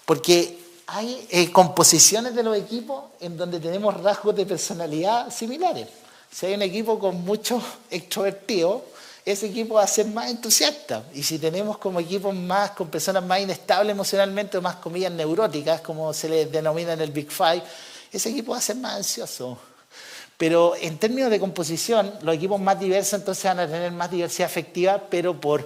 Porque hay composiciones de los equipos en donde tenemos rasgos de personalidad similares, Si hay un equipo con muchos extrovertidos, ese equipo va a ser más entusiasta. Y si tenemos como equipos más, con personas más inestables emocionalmente o más, comillas, neuróticas, como se les denomina en el Big Five, ese equipo va a ser más ansioso. Pero en términos de composición, los equipos más diversos entonces van a tener más diversidad afectiva, pero por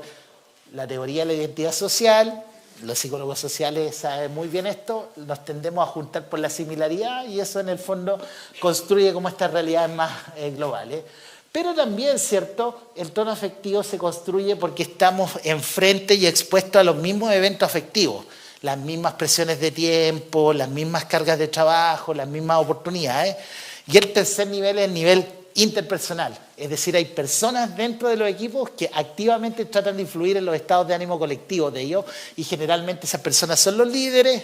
la teoría de la identidad social, los psicólogos sociales saben muy bien esto, nos tendemos a juntar por la similaridad y eso en el fondo construye como estas realidades más globales. Pero también, ¿cierto?, el tono afectivo se construye porque estamos enfrente y expuestos a los mismos eventos afectivos, las mismas presiones de tiempo, las mismas cargas de trabajo, las mismas oportunidades. Y el tercer nivel es el nivel interpersonal, es decir, hay personas dentro de los equipos que activamente tratan de influir en los estados de ánimo colectivos de ellos y generalmente esas personas son los líderes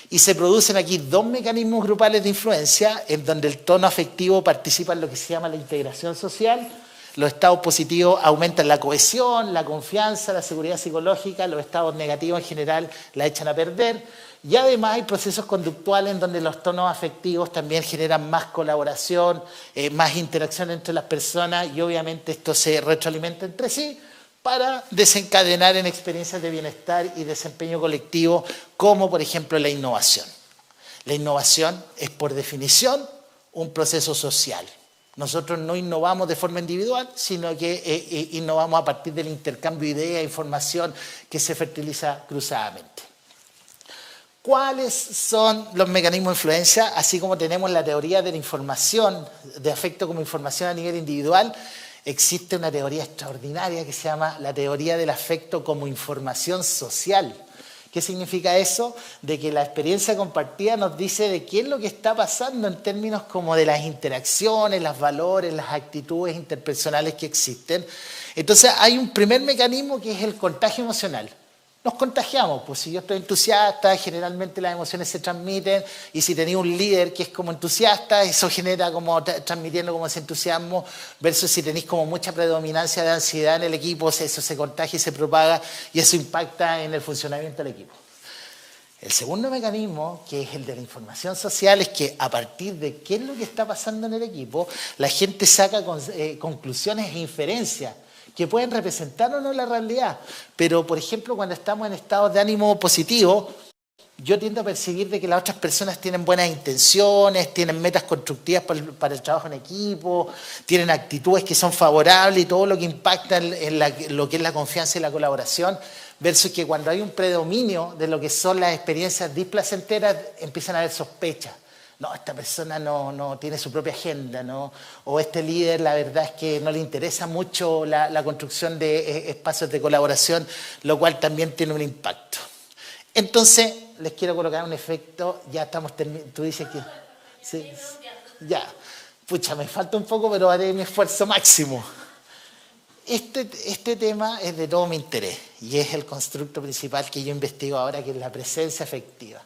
y se producen aquí dos mecanismos grupales de influencia en donde el tono afectivo participa en lo que se llama la integración social, los estados positivos aumentan la cohesión, la confianza, la seguridad psicológica, los estados negativos en general la echan a perder. Y además hay procesos conductuales en donde los tonos afectivos también generan más colaboración, más interacción entre las personas y obviamente esto se retroalimenta entre sí para desencadenar en experiencias de bienestar y desempeño colectivo como por ejemplo la innovación. La innovación es por definición un proceso social. Nosotros no innovamos de forma individual, sino que innovamos a partir del intercambio de ideas e información que se fertiliza cruzadamente. ¿Cuáles son los mecanismos de influencia? Así como tenemos la teoría de la información, de afecto como información a nivel individual, existe una teoría extraordinaria que se llama la teoría del afecto como información social. ¿Qué significa eso? De que la experiencia compartida nos dice de qué es lo que está pasando en términos como de las interacciones, los valores, las actitudes interpersonales que existen. Entonces hay un primer mecanismo que es el contagio emocional. Nos contagiamos, pues si yo estoy entusiasta, generalmente las emociones se transmiten y si tenía un líder que es como entusiasta, eso genera como transmitiendo como ese entusiasmo versus si tenéis como mucha predominancia de ansiedad en el equipo, eso se contagia y se propaga y eso impacta en el funcionamiento del equipo. El segundo mecanismo, que es el de la información social, es que a partir de qué es lo que está pasando en el equipo, la gente saca conclusiones e inferencias que pueden representar o no la realidad. Pero, por ejemplo, cuando estamos en estados de ánimo positivo, yo tiendo a percibir de que las otras personas tienen buenas intenciones, tienen metas constructivas para el trabajo en equipo, tienen actitudes que son favorables y todo lo que impacta en lo que es la confianza y la colaboración, versus que cuando hay un predominio de lo que son las experiencias displacenteras, empiezan a haber sospechas. No, esta persona no tiene su propia agenda, ¿no? O este líder la verdad es que no le interesa mucho la construcción de espacios de colaboración, lo cual también tiene un impacto. Entonces, les quiero colocar un efecto, ya estamos terminando, tú dices que... Sí, ya, pucha, me falta un poco, pero haré mi esfuerzo máximo. Este tema es de todo mi interés y es el constructo principal que yo investigo ahora, que es la presencia afectiva.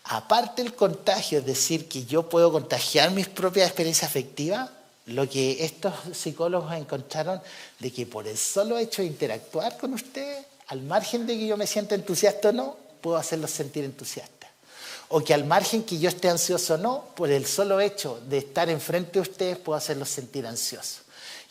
Aparte del contagio, es decir, que yo puedo contagiar mis propias experiencias afectivas, lo que estos psicólogos encontraron de que por el solo hecho de interactuar con ustedes, al margen de que yo me sienta entusiasta o no, puedo hacerlos sentir entusiastas. O que al margen que yo esté ansioso o no, por el solo hecho de estar enfrente de ustedes, puedo hacerlos sentir ansiosos.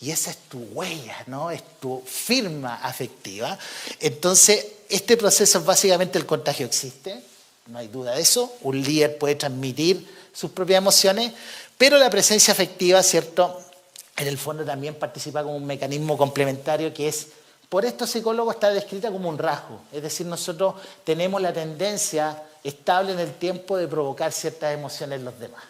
Y esa es tu huella, ¿no? Es tu firma afectiva. Entonces, este proceso es básicamente el contagio existe. No hay duda de eso, un líder puede transmitir sus propias emociones, pero la presencia afectiva, ¿cierto?, en el fondo también participa como un mecanismo complementario que es, por estos psicólogos está descrita como un rasgo, es decir, nosotros tenemos la tendencia estable en el tiempo de provocar ciertas emociones en los demás.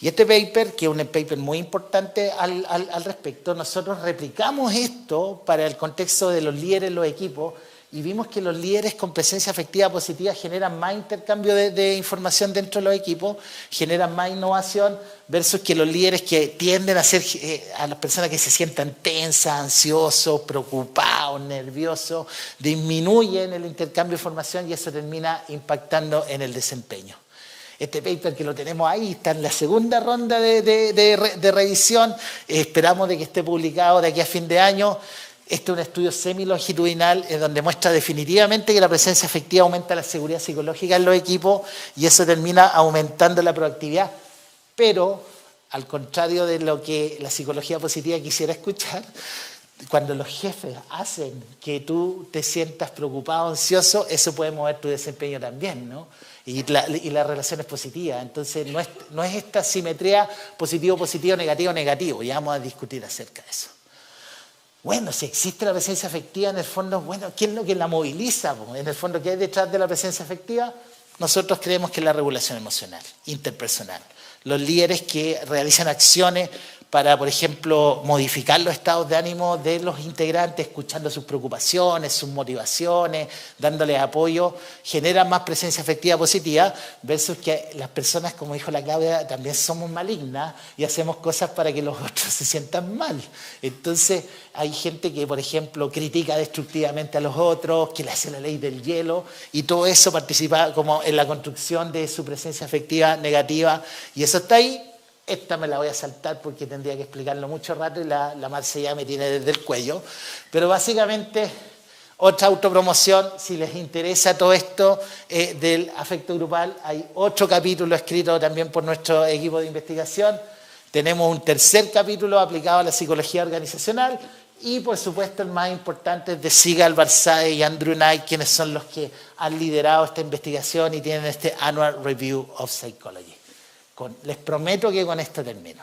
Y este paper, que es un paper muy importante al respecto, nosotros replicamos esto para el contexto de los líderes en los equipos y vimos que los líderes con presencia afectiva positiva generan más intercambio de información dentro de los equipos, generan más innovación, versus que los líderes que tienden a ser a las personas que se sientan tensas, ansiosos, preocupados, nerviosos, disminuyen el intercambio de información y eso termina impactando en el desempeño. Este paper que lo tenemos ahí está en la segunda ronda de revisión, esperamos de que esté publicado de aquí a fin de año. Este es un estudio semilongitudinal en donde muestra definitivamente que la presencia afectiva aumenta la seguridad psicológica en los equipos y eso termina aumentando la proactividad. Pero al contrario de lo que la psicología positiva quisiera escuchar, cuando los jefes hacen que tú te sientas preocupado, ansioso, eso puede mover tu desempeño también, ¿no? Y la relación es positiva. Entonces, no es esta simetría positivo-positivo, negativo-negativo. Ya vamos a discutir acerca de eso. Bueno, si existe la presencia afectiva, en el fondo, bueno, ¿qué es lo que la moviliza? En el fondo, ¿qué hay detrás de la presencia afectiva? Nosotros creemos que es la regulación emocional, interpersonal. Los líderes que realizan acciones para, por ejemplo, modificar los estados de ánimo de los integrantes, escuchando sus preocupaciones, sus motivaciones, dándoles apoyo, generan más presencia afectiva positiva, versus que las personas, como dijo la Claudia, también somos malignas y hacemos cosas para que los otros se sientan mal. Entonces, hay gente que, por ejemplo, critica destructivamente a los otros, que le hace la ley del hielo, y todo eso participa como en la construcción de su presencia afectiva negativa, y eso está ahí. Esta me la voy a saltar porque tendría que explicarlo mucho rato y la Marce ya me tiene desde el cuello. Pero básicamente, otra autopromoción, si les interesa todo esto del afecto grupal, hay otro capítulo escrito también por nuestro equipo de investigación. Tenemos un tercer capítulo aplicado a la psicología organizacional y, por supuesto, el más importante es de Sigal Barzadeh y Andrew Knight, quienes son los que han liderado esta investigación y tienen este Annual Review of Psychology. Les prometo que con esto termino.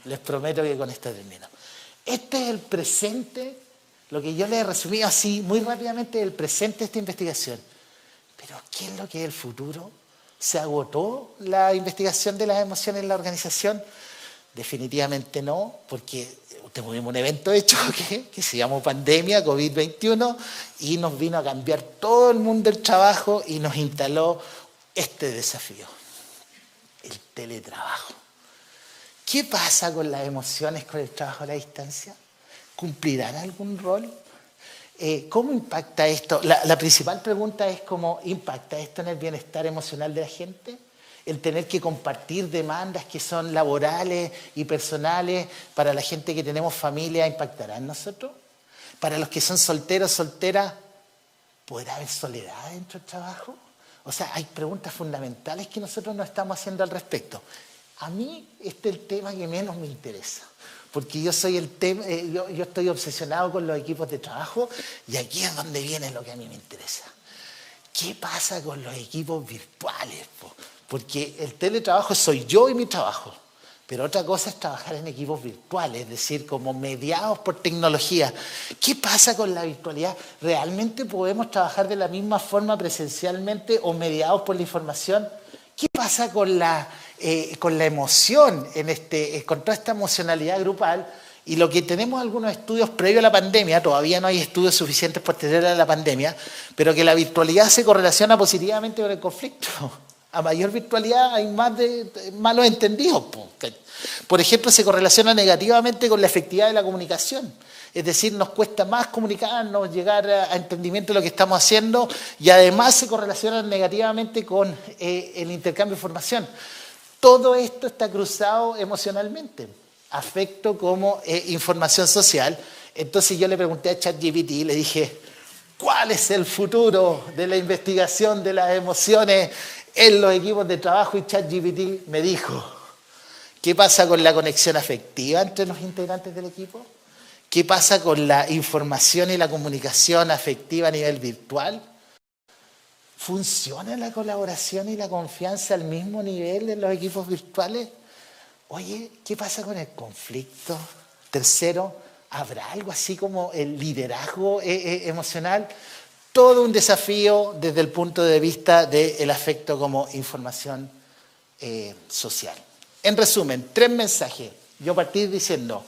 Les prometo que con esto termino. Este es el presente, lo que yo les he resumido así muy rápidamente, el presente de esta investigación. Pero ¿qué es lo que es el futuro? ¿Se agotó la investigación de las emociones en la organización? Definitivamente no, porque tuvimos un evento de choque que se llamó pandemia, COVID-21, y nos vino a cambiar todo el mundo del trabajo y nos instaló este desafío. El teletrabajo. ¿Qué pasa con las emociones con el trabajo a la distancia? ¿Cumplirán algún rol? ¿Cómo impacta esto? La principal pregunta es cómo impacta esto en el bienestar emocional de la gente. El tener que compartir demandas que son laborales y personales para la gente que tenemos familia, ¿impactará en nosotros? Para los que son solteros, solteras, ¿podrá haber soledad dentro del trabajo? O sea, hay preguntas fundamentales que nosotros no estamos haciendo al respecto. A mí este es el tema que menos me interesa, porque yo estoy obsesionado con los equipos de trabajo y aquí es donde viene lo que a mí me interesa. ¿Qué pasa con los equipos virtuales? Porque el teletrabajo soy yo y mi trabajo, pero otra cosa es trabajar en equipos virtuales, es decir, como mediados por tecnología. ¿Qué pasa con la virtualidad? ¿Realmente podemos trabajar de la misma forma presencialmente o mediados por la información? ¿Qué pasa con la emoción, con toda esta emocionalidad grupal? Y lo que tenemos algunos estudios previos a la pandemia, todavía no hay estudios suficientes posteriores a la pandemia, pero que la virtualidad se correlaciona positivamente con el conflicto. A mayor virtualidad hay más de malos entendidos. Por ejemplo, se correlaciona negativamente con la efectividad de la comunicación. Es decir, nos cuesta más comunicarnos, llegar a entendimiento de lo que estamos haciendo y además se correlaciona negativamente con el intercambio de información. Todo esto está cruzado emocionalmente. Afecto como información social. Entonces yo le pregunté a ChatGPT y le dije, ¿cuál es el futuro de la investigación de las emociones en los equipos de trabajo? Y ChatGPT me dijo, ¿qué pasa con la conexión afectiva entre los integrantes del equipo? ¿Qué pasa con la información y la comunicación afectiva a nivel virtual? ¿Funciona la colaboración y la confianza al mismo nivel en los equipos virtuales? Oye, ¿qué pasa con el conflicto? Tercero, ¿habrá algo así como el liderazgo emocional? Todo un desafío desde el punto de vista del afecto como información social. En resumen, 3 mensajes. Yo partí diciendo,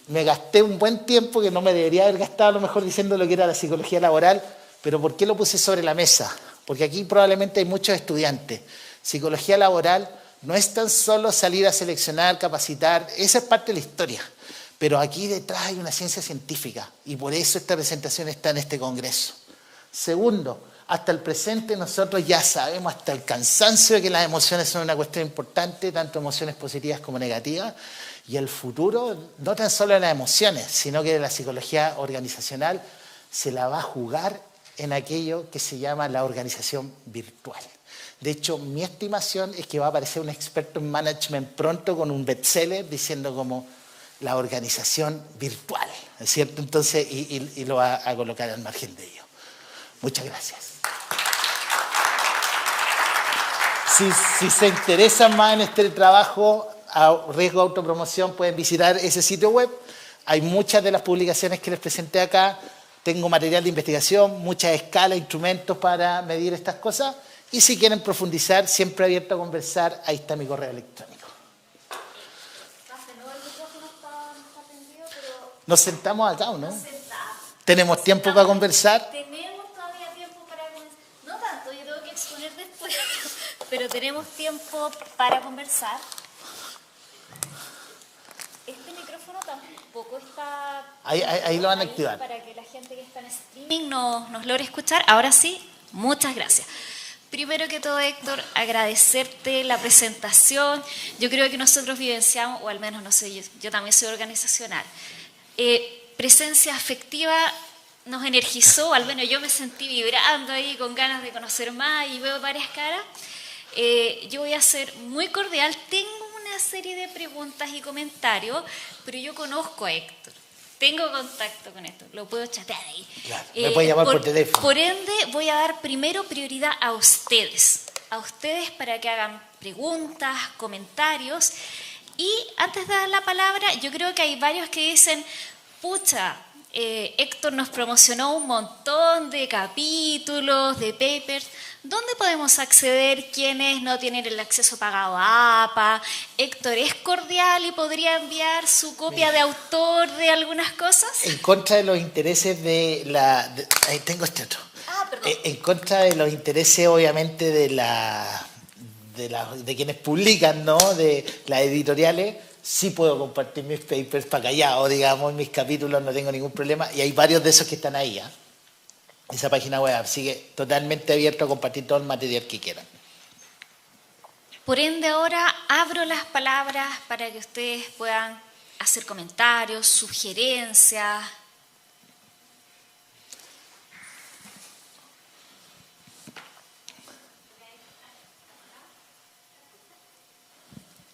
me gasté un buen tiempo que no me debería haber gastado a lo mejor diciendo lo que era la psicología laboral, pero ¿por qué lo puse sobre la mesa? Porque aquí probablemente hay muchos estudiantes. Psicología laboral no es tan solo salir a seleccionar, capacitar, esa es parte de la historia. Pero aquí detrás hay una ciencia científica y por eso esta presentación está en este congreso. Segundo, hasta el presente nosotros ya sabemos hasta el cansancio de que las emociones son una cuestión importante, tanto emociones positivas como negativas, y el futuro no tan solo de las emociones, sino que de la psicología organizacional se la va a jugar en aquello que se llama la organización virtual. De hecho, mi estimación es que va a aparecer un experto en management pronto con un bestseller diciendo como la organización virtual, ¿no es cierto? Entonces, y lo va a colocar al margen de ello. Muchas gracias. Si se interesan más en este trabajo, a riesgo de autopromoción, pueden visitar ese sitio web. Hay muchas de las publicaciones que les presenté acá. Tengo material de investigación, muchas escalas, instrumentos para medir estas cosas. Y si quieren profundizar, siempre abierto a conversar, ahí está mi correo electrónico. Nos sentamos acá, ¿o no? ¿Tenemos tiempo para conversar? Tenemos todavía tiempo para conversar. No tanto, yo tengo que exponer después, pero tenemos tiempo para conversar. Este micrófono tampoco está... Ahí lo van a activar. Para que la gente que está en streaming nos logre escuchar. Ahora sí, muchas gracias. Primero que todo, Héctor, agradecerte la presentación. Yo creo que nosotros vivenciamos, o al menos no sé, yo también soy organizacional. Presencia afectiva nos energizó, al menos yo me sentí vibrando ahí con ganas de conocer más y veo varias caras. Yo voy a ser muy cordial, tengo una serie de preguntas y comentarios, pero yo conozco a Héctor, tengo contacto con Héctor, lo puedo chatear ahí. Claro, me puede llamar por teléfono. Por ende, voy a dar primero prioridad a ustedes para que hagan preguntas, comentarios. Y antes de dar la palabra, yo creo que hay varios que dicen, pucha, Héctor nos promocionó un montón de capítulos, de papers. ¿Dónde podemos acceder quienes no tienen el acceso pagado a APA? Héctor es cordial y podría enviar su copia de autor de algunas cosas. En contra de los intereses de la... ahí tengo este otro. Perdón. En contra de los intereses, obviamente, de quienes publican, ¿no? De las editoriales, sí puedo compartir mis papers para callado, digamos, mis capítulos, no tengo ningún problema, y hay varios de esos que están ahí, esa página web, así que totalmente abierto a compartir todo el material que quieran. Por ende, ahora abro las palabras para que ustedes puedan hacer comentarios, sugerencias.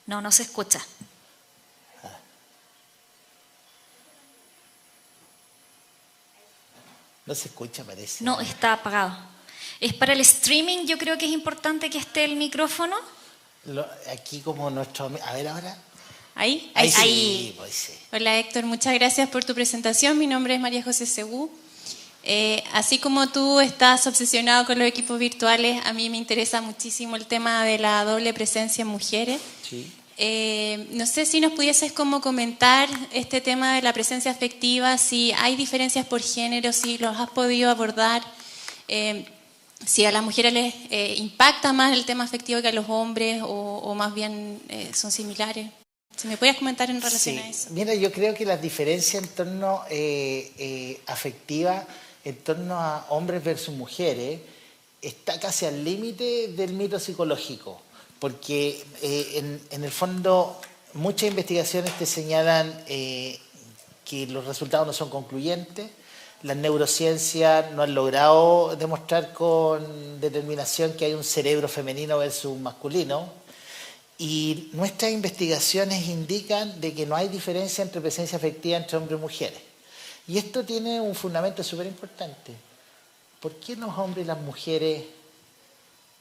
No se escucha. No se escucha, parece. No, está apagado. Es para el streaming, yo creo que es importante que esté el micrófono. Aquí como nuestro... A ver ahora. ¿Ahí? Ahí sí, pues sí. Hola Héctor, muchas gracias por tu presentación. Mi nombre es María José Segú. Así como tú estás obsesionado con los equipos virtuales, a mí me interesa muchísimo el tema de la doble presencia en mujeres. Sí. No sé si nos pudieses como comentar este tema de la presencia afectiva, si hay diferencias por género, si los has podido abordar, si a las mujeres les impacta más el tema afectivo que a los hombres o más bien son similares. Si me puedes comentar en relación a eso. Mira, yo creo que las diferencias en torno afectiva, en torno a hombres versus mujeres, está casi al límite del mito psicológico. Porque en el fondo muchas investigaciones te señalan que los resultados no son concluyentes. Las neurociencias no han logrado demostrar con determinación que hay un cerebro femenino versus masculino. Y nuestras investigaciones indican de que no hay diferencia entre presencia afectiva entre hombres y mujeres. Y esto tiene un fundamento súper importante. ¿Por qué los hombres y las mujeres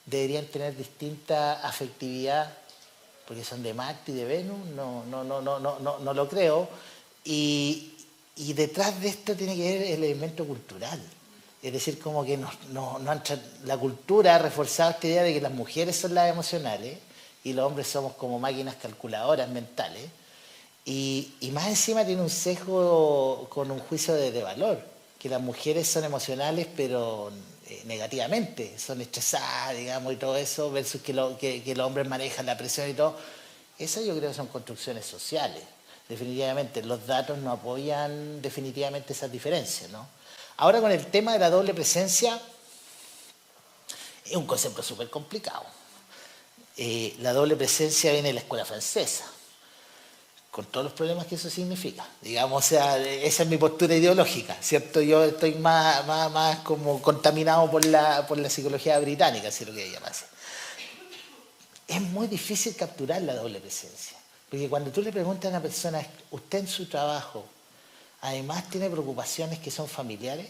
deberían tener distinta afectividad? Porque son de Marte y de Venus, no lo creo. Y detrás de esto tiene que ver el elemento cultural. Es decir, como que la cultura ha reforzado esta idea de que las mujeres son las emocionales y los hombres somos como máquinas calculadoras mentales. Y más encima tiene un sesgo con un juicio de valor, que las mujeres son emocionales pero negativamente, son estresadas, digamos, y todo eso, versus que los hombres manejan la presión y todo. Eso yo creo que son construcciones sociales. Definitivamente, los datos no apoyan definitivamente esas diferencias, ¿no? Ahora con el tema de la doble presencia, es un concepto súper complicado. La doble presencia viene de la escuela francesa, con todos los problemas que eso significa. Digamos, o sea, esa es mi postura ideológica, ¿cierto? Yo estoy más como contaminado por la psicología británica, si es lo que ella pasa. es muy difícil capturar la doble presencia. Porque cuando tú le preguntas a una persona, usted en su trabajo, además tiene preocupaciones que son familiares,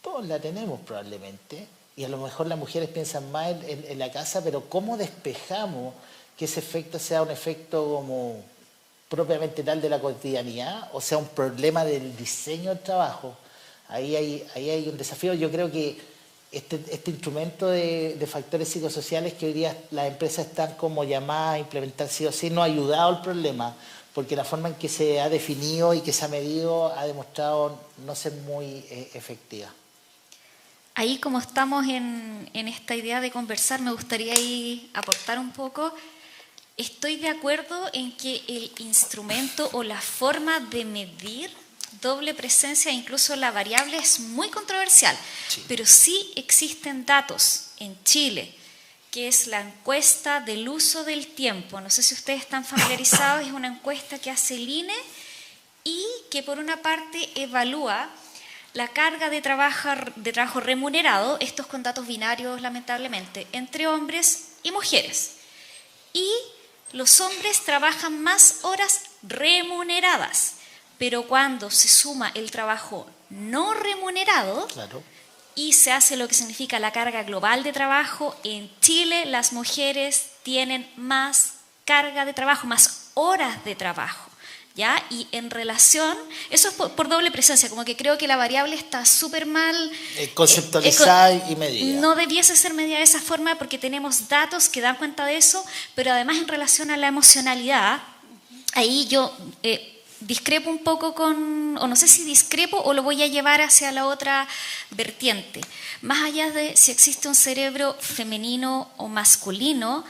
todos la tenemos probablemente, y a lo mejor las mujeres piensan más en la casa, pero ¿cómo despejamos que ese efecto sea un efecto como propiamente tal de la cotidianidad, o sea, un problema del diseño del trabajo? Ahí hay un desafío. Yo creo que este instrumento de factores psicosociales que hoy día las empresas están como llamadas a implementar sí o sí no ha ayudado al problema, porque la forma en que se ha definido y que se ha medido ha demostrado no ser muy efectiva. Ahí, como estamos en esta idea de conversar, me gustaría ahí aportar un poco. Estoy de acuerdo en que el instrumento o la forma de medir doble presencia, incluso la variable, es muy controversial, sí. Pero sí existen datos en Chile, que es la encuesta del uso del tiempo. No sé si ustedes están familiarizados, es una encuesta que hace el INE y que por una parte evalúa la carga de trabajo remunerado, estos con datos binarios lamentablemente, entre hombres y mujeres. Y los hombres trabajan más horas remuneradas, pero cuando se suma el trabajo no remunerado, claro, y se hace lo que significa la carga global de trabajo, en Chile las mujeres tienen más carga de trabajo, más horas de trabajo. ¿Ya? Y en relación, eso es por doble presencia, como que creo que la variable está súper mal conceptualizada y medida. No debiese ser medida de esa forma porque tenemos datos que dan cuenta de eso, pero además en relación a la emocionalidad, ahí yo discrepo un poco o no sé si discrepo o lo voy a llevar hacia la otra vertiente. Más allá de si existe un cerebro femenino o masculino,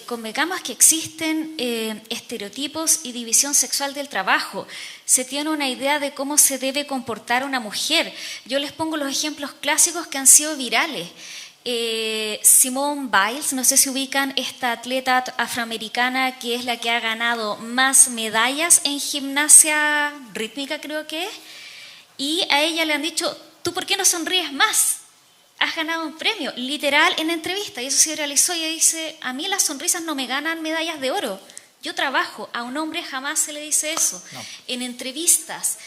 convengamos que existen estereotipos y división sexual del trabajo. Se tiene una idea de cómo se debe comportar una mujer. Yo les pongo los ejemplos clásicos que han sido virales. Simone Biles, no sé si ubican esta atleta afroamericana que es la que ha ganado más medallas en gimnasia rítmica, creo que es. Y a ella le han dicho, ¿tú por qué no sonríes más? Has ganado un premio, literal, en entrevista, y eso se realizó, y ella dice, a mí las sonrisas no me ganan medallas de oro, yo trabajo, a un hombre jamás se le dice eso. No. En entrevistas,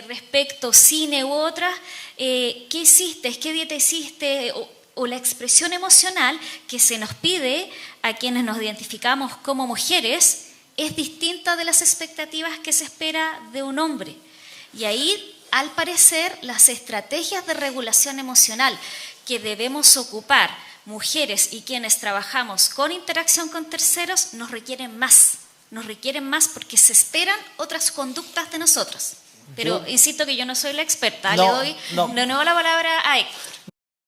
respecto cine u otras, ¿qué hiciste? ¿Qué dieta hiciste? O la expresión emocional que se nos pide a quienes nos identificamos como mujeres es distinta de las expectativas que se espera de un hombre. Y ahí, al parecer, las estrategias de regulación emocional que debemos ocupar mujeres y quienes trabajamos con interacción con terceros nos requieren más porque se esperan otras conductas de nosotros. Pero insisto que yo no soy la experta, le doy de nuevo la palabra a Héctor.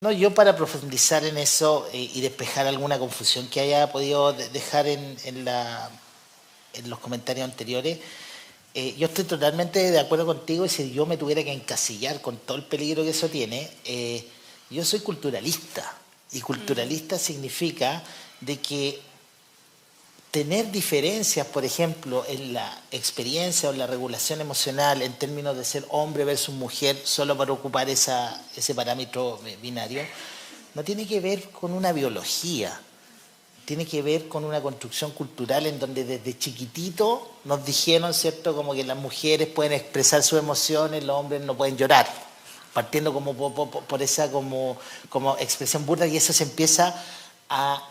No, yo para profundizar en eso y despejar alguna confusión que haya podido dejar en los comentarios anteriores, yo estoy totalmente de acuerdo contigo y si yo me tuviera que encasillar con todo el peligro que eso tiene, yo soy culturalista y culturalista significa de que tener diferencias, por ejemplo, en la experiencia o en la regulación emocional en términos de ser hombre versus mujer solo para ocupar ese parámetro binario, no tiene que ver con una biología. Tiene que ver con una construcción cultural en donde desde chiquitito nos dijeron, ¿cierto?, como que las mujeres pueden expresar sus emociones, los hombres no pueden llorar, partiendo como por esa como expresión burda, y eso se empieza a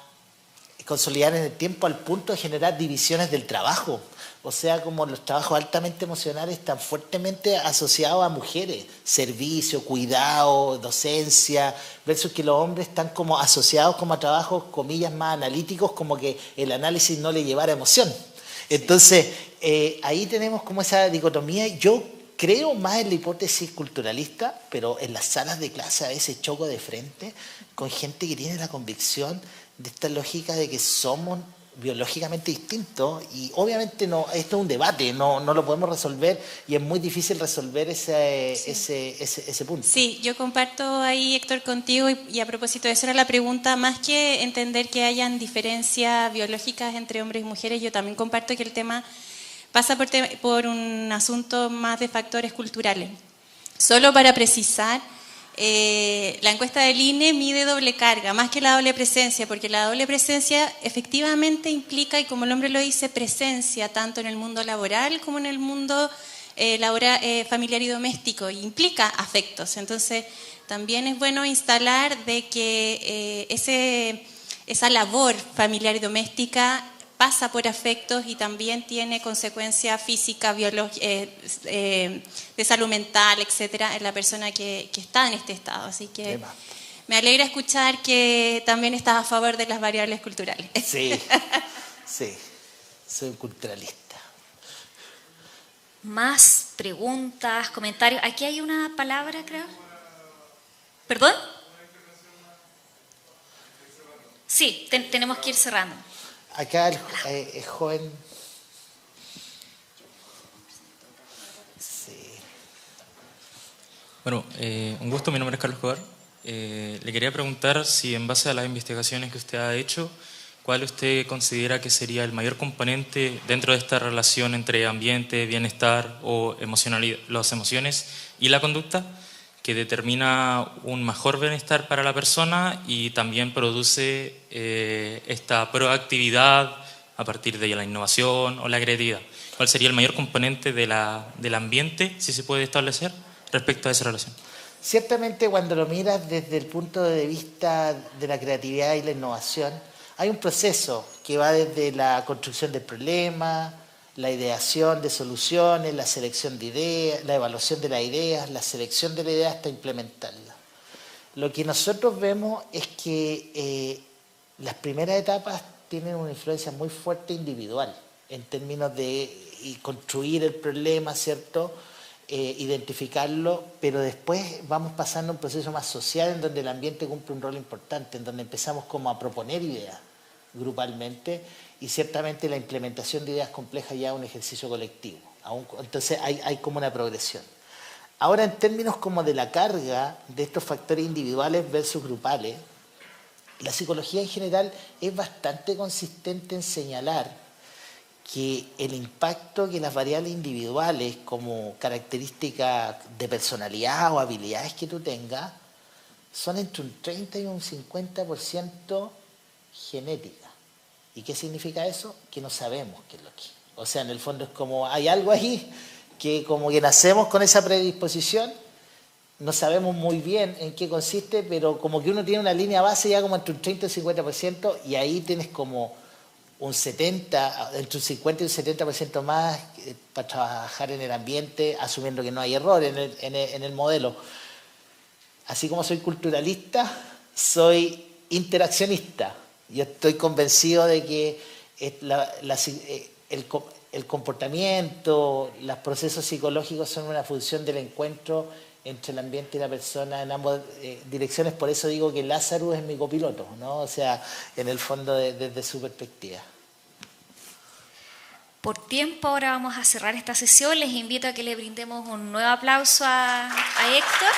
consolidar en el tiempo al punto de generar divisiones del trabajo. O sea, como los trabajos altamente emocionales están fuertemente asociados a mujeres, servicio, cuidado, docencia, versus que los hombres están como asociados como a trabajos, comillas, más analíticos, como que el análisis no le llevara emoción. Entonces, ahí tenemos como esa dicotomía. Yo creo más en la hipótesis culturalista, pero en las salas de clase a veces choco de frente con gente que tiene la convicción de esta lógica de que somos biológicamente distintos y obviamente no, esto es un debate, no lo podemos resolver y es muy difícil resolver ese punto. Sí, yo comparto ahí, Héctor, contigo y a propósito de eso era la pregunta, más que entender que hayan diferencias biológicas entre hombres y mujeres, yo también comparto que el tema pasa por un asunto más de factores culturales. Solo para precisar, la encuesta del INE mide doble carga, más que la doble presencia, porque la doble presencia efectivamente implica, y como el nombre lo dice, presencia tanto en el mundo laboral como en el mundo familiar y doméstico, y implica afectos. Entonces, también es bueno instalar de que esa labor familiar y doméstica pasa por afectos y también tiene consecuencias físicas, de salud mental, etcétera, en la persona que está en este estado. Así que me alegra escuchar que también estás a favor de las variables culturales. Sí, sí, soy culturalista. Más preguntas, comentarios. Aquí hay una palabra, creo. ¿Perdón? Sí, tenemos que ir cerrando. Acá el joven... Sí. Bueno, un gusto, mi nombre es Carlos Escobar. Le quería preguntar si en base a las investigaciones que usted ha hecho, ¿cuál usted considera que sería el mayor componente dentro de esta relación entre ambiente, bienestar o las emociones y la conducta que determina un mejor bienestar para la persona y también produce esta proactividad a partir de la innovación o la creatividad? ¿Cuál sería el mayor componente del ambiente, si se puede establecer, respecto a esa relación? Ciertamente, cuando lo miras desde el punto de vista de la creatividad y la innovación, hay un proceso que va desde la construcción del problema, la ideación de soluciones, la selección de ideas, la evaluación de las ideas, la selección de la idea hasta implementarla. Lo que nosotros vemos es que las primeras etapas tienen una influencia muy fuerte individual en términos de construir el problema, ¿cierto? Identificarlo, pero después vamos pasando a un proceso más social en donde el ambiente cumple un rol importante, en donde empezamos como a proponer ideas grupalmente, y ciertamente la implementación de ideas complejas ya es un ejercicio colectivo. Entonces hay como una progresión. Ahora, en términos como de la carga de estos factores individuales versus grupales, la psicología en general es bastante consistente en señalar que el impacto que las variables individuales como características de personalidad o habilidades que tú tengas son entre un 30 y un 50% genética. ¿Y qué significa eso? Que no sabemos qué es lo que es. O sea, en el fondo es como, hay algo ahí que como que nacemos con esa predisposición, no sabemos muy bien en qué consiste, pero como que uno tiene una línea base ya como entre un 30 y un 50%, y ahí tienes como un 70, entre un 50 y un 70% más para trabajar en el ambiente, asumiendo que no hay error en el modelo. Así como soy culturalista, soy interaccionista. Yo estoy convencido de que el comportamiento, los procesos psicológicos son una función del encuentro entre el ambiente y la persona en ambas direcciones. Por eso digo que Lázaro es mi copiloto, ¿no? O sea, en el fondo desde su perspectiva. Por tiempo ahora vamos a cerrar esta sesión. Les invito a que le brindemos un nuevo aplauso a Héctor.